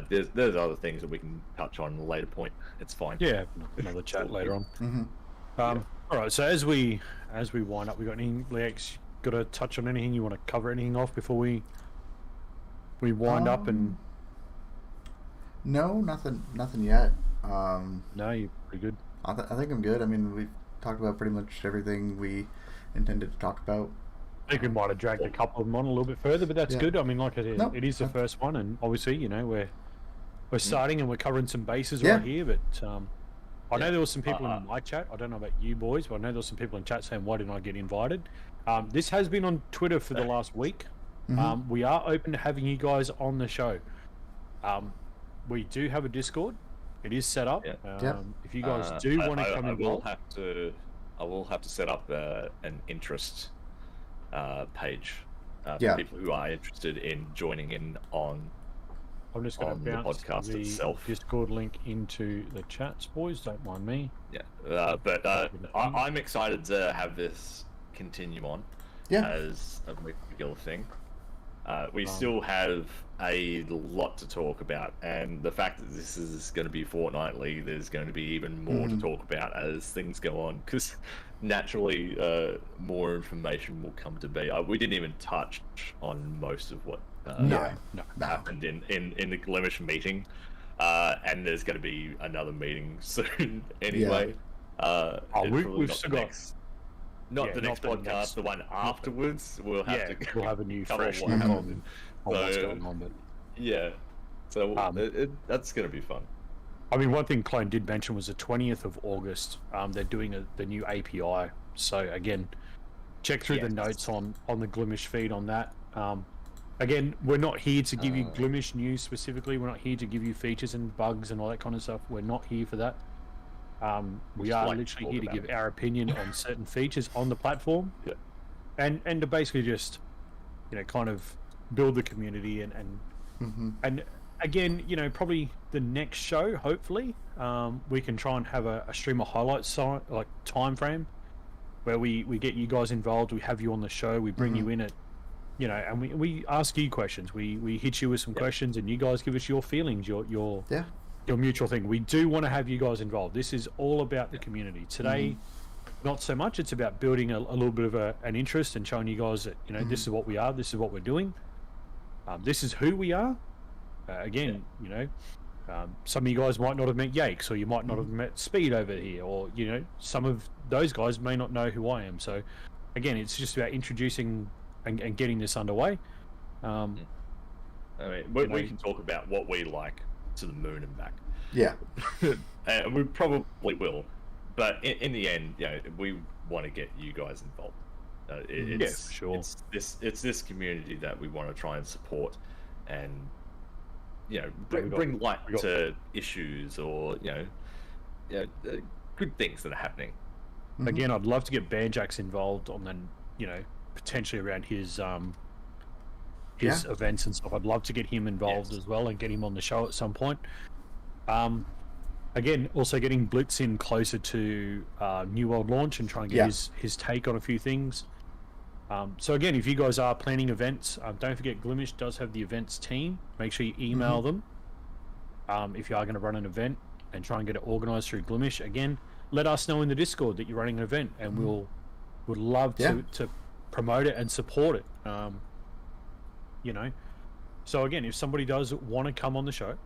There's other things that we can touch on at a later point. It's fine. Yeah, another chat later on. All right. So as we wind up, we got anything, Lex? Got to touch on anything? You want to cover anything off before we wind up? And no, nothing yet. No, you're pretty good. I think I'm good. I mean, we've talked about pretty much everything we intended to talk about. I think we might have dragged a couple of them on a little bit further, but that's good. I mean, like I said, it is the first one, and obviously, we're starting and we're covering some bases right here. But I know there was some people in my chat. I don't know about you boys, but I know there was some people in chat saying, "Why didn't I get invited?" This has been on Twitter for the last week. We are open to having you guys on the show. We do have a Discord. It is set up. Yep. If you guys do want to come involved, I will have to set up an interest page for people who are interested in joining in on. I'm just going to bounce the podcast itself. Discord link into the chats, boys. Don't mind me. Yeah, but I'm excited to have this continue on as a regular thing. We still have a lot to talk about, and the fact that this is going to be fortnightly, there's going to be even more to talk about as things go on, because naturally more information will come to be. We didn't even touch on most of what happened in the Glimesh meeting, and there's going to be another meeting soon anyway. We've still got... Not the next podcast, the one afterwards. We'll have a new fresh look on what's going on. But that's going to be fun. I mean, one thing Clone did mention was the 20th of August. They're doing the new API. So again, check through the notes on the Glimesh feed on that. Again, we're not here to give you Glimesh news specifically. We're not here to give you features and bugs and all that kind of stuff. We're not here for that. We are literally here to give our opinion on certain features on the platform, and to basically just, kind of build the community and again, probably the next show, hopefully, we can try and have a streamer highlights time frame where we get you guys involved. We have you on the show. We bring you in at, and we ask you questions. We hit you with some questions, and you guys give us your feelings, your mutual thing. We do want to have you guys involved. This is all about the community. Today, not so much. It's about building a little bit of an interest and showing you guys that, this is what we are, this is what we're doing. This is who we are. Some of you guys might not have met Yakes, or you might not have met Speed over here, or, some of those guys may not know who I am. So, again, it's just about introducing and getting this underway. I mean, we can talk about what we like to the moon and back. Yeah. And we probably will, but in the end, we want to get you guys involved. For sure. It's this community that we want to try and support, and bring light to issues, or good things that are happening. Again, I'd love to get Banjax involved on potentially around his events and stuff. I'd love to get him involved as well and get him on the show at some point. Again, also getting Blitz in closer to New World launch and try and get his take on a few things. So again, if you guys are planning events, don't forget Glimesh does have the events team. Make sure you email them if you are going to run an event, and try and get it organized through Glimesh. Again, let us know in the Discord that you're running an event, and would love to promote it and support it. So again, if somebody does want to come on the show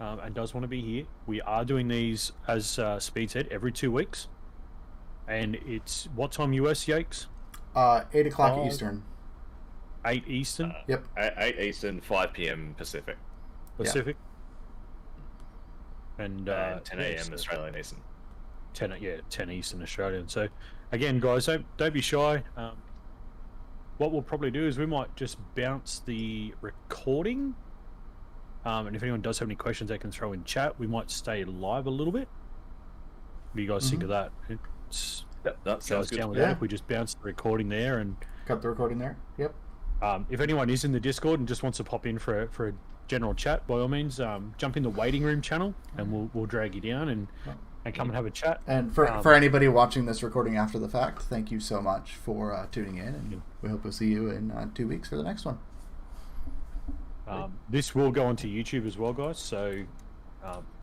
and does want to be here, we are doing these, as Speed said, every 2 weeks, and it's what time US, Yakes? 8 o'clock Eastern. 8 Eastern. Yep. 8 Eastern, 5 p.m. Pacific. And 10 a.m. Australian Eastern. 10 Eastern Australian. So again, guys, don't be shy. What we'll probably do is we might just bounce the recording, and if anyone does have any questions they can throw in chat, we might stay live a little bit. What do you guys think of that? That sounds good. If we just bounce the recording there and cut the recording there. Yep. If anyone is in the Discord and just wants to pop in for a general chat, by all means, jump in the waiting room channel, and we'll drag you down and come and have a chat. And for anybody watching this recording after the fact, thank you so much for tuning in, and we hope we'll see you in 2 weeks for the next one. This will go onto YouTube as well, guys, so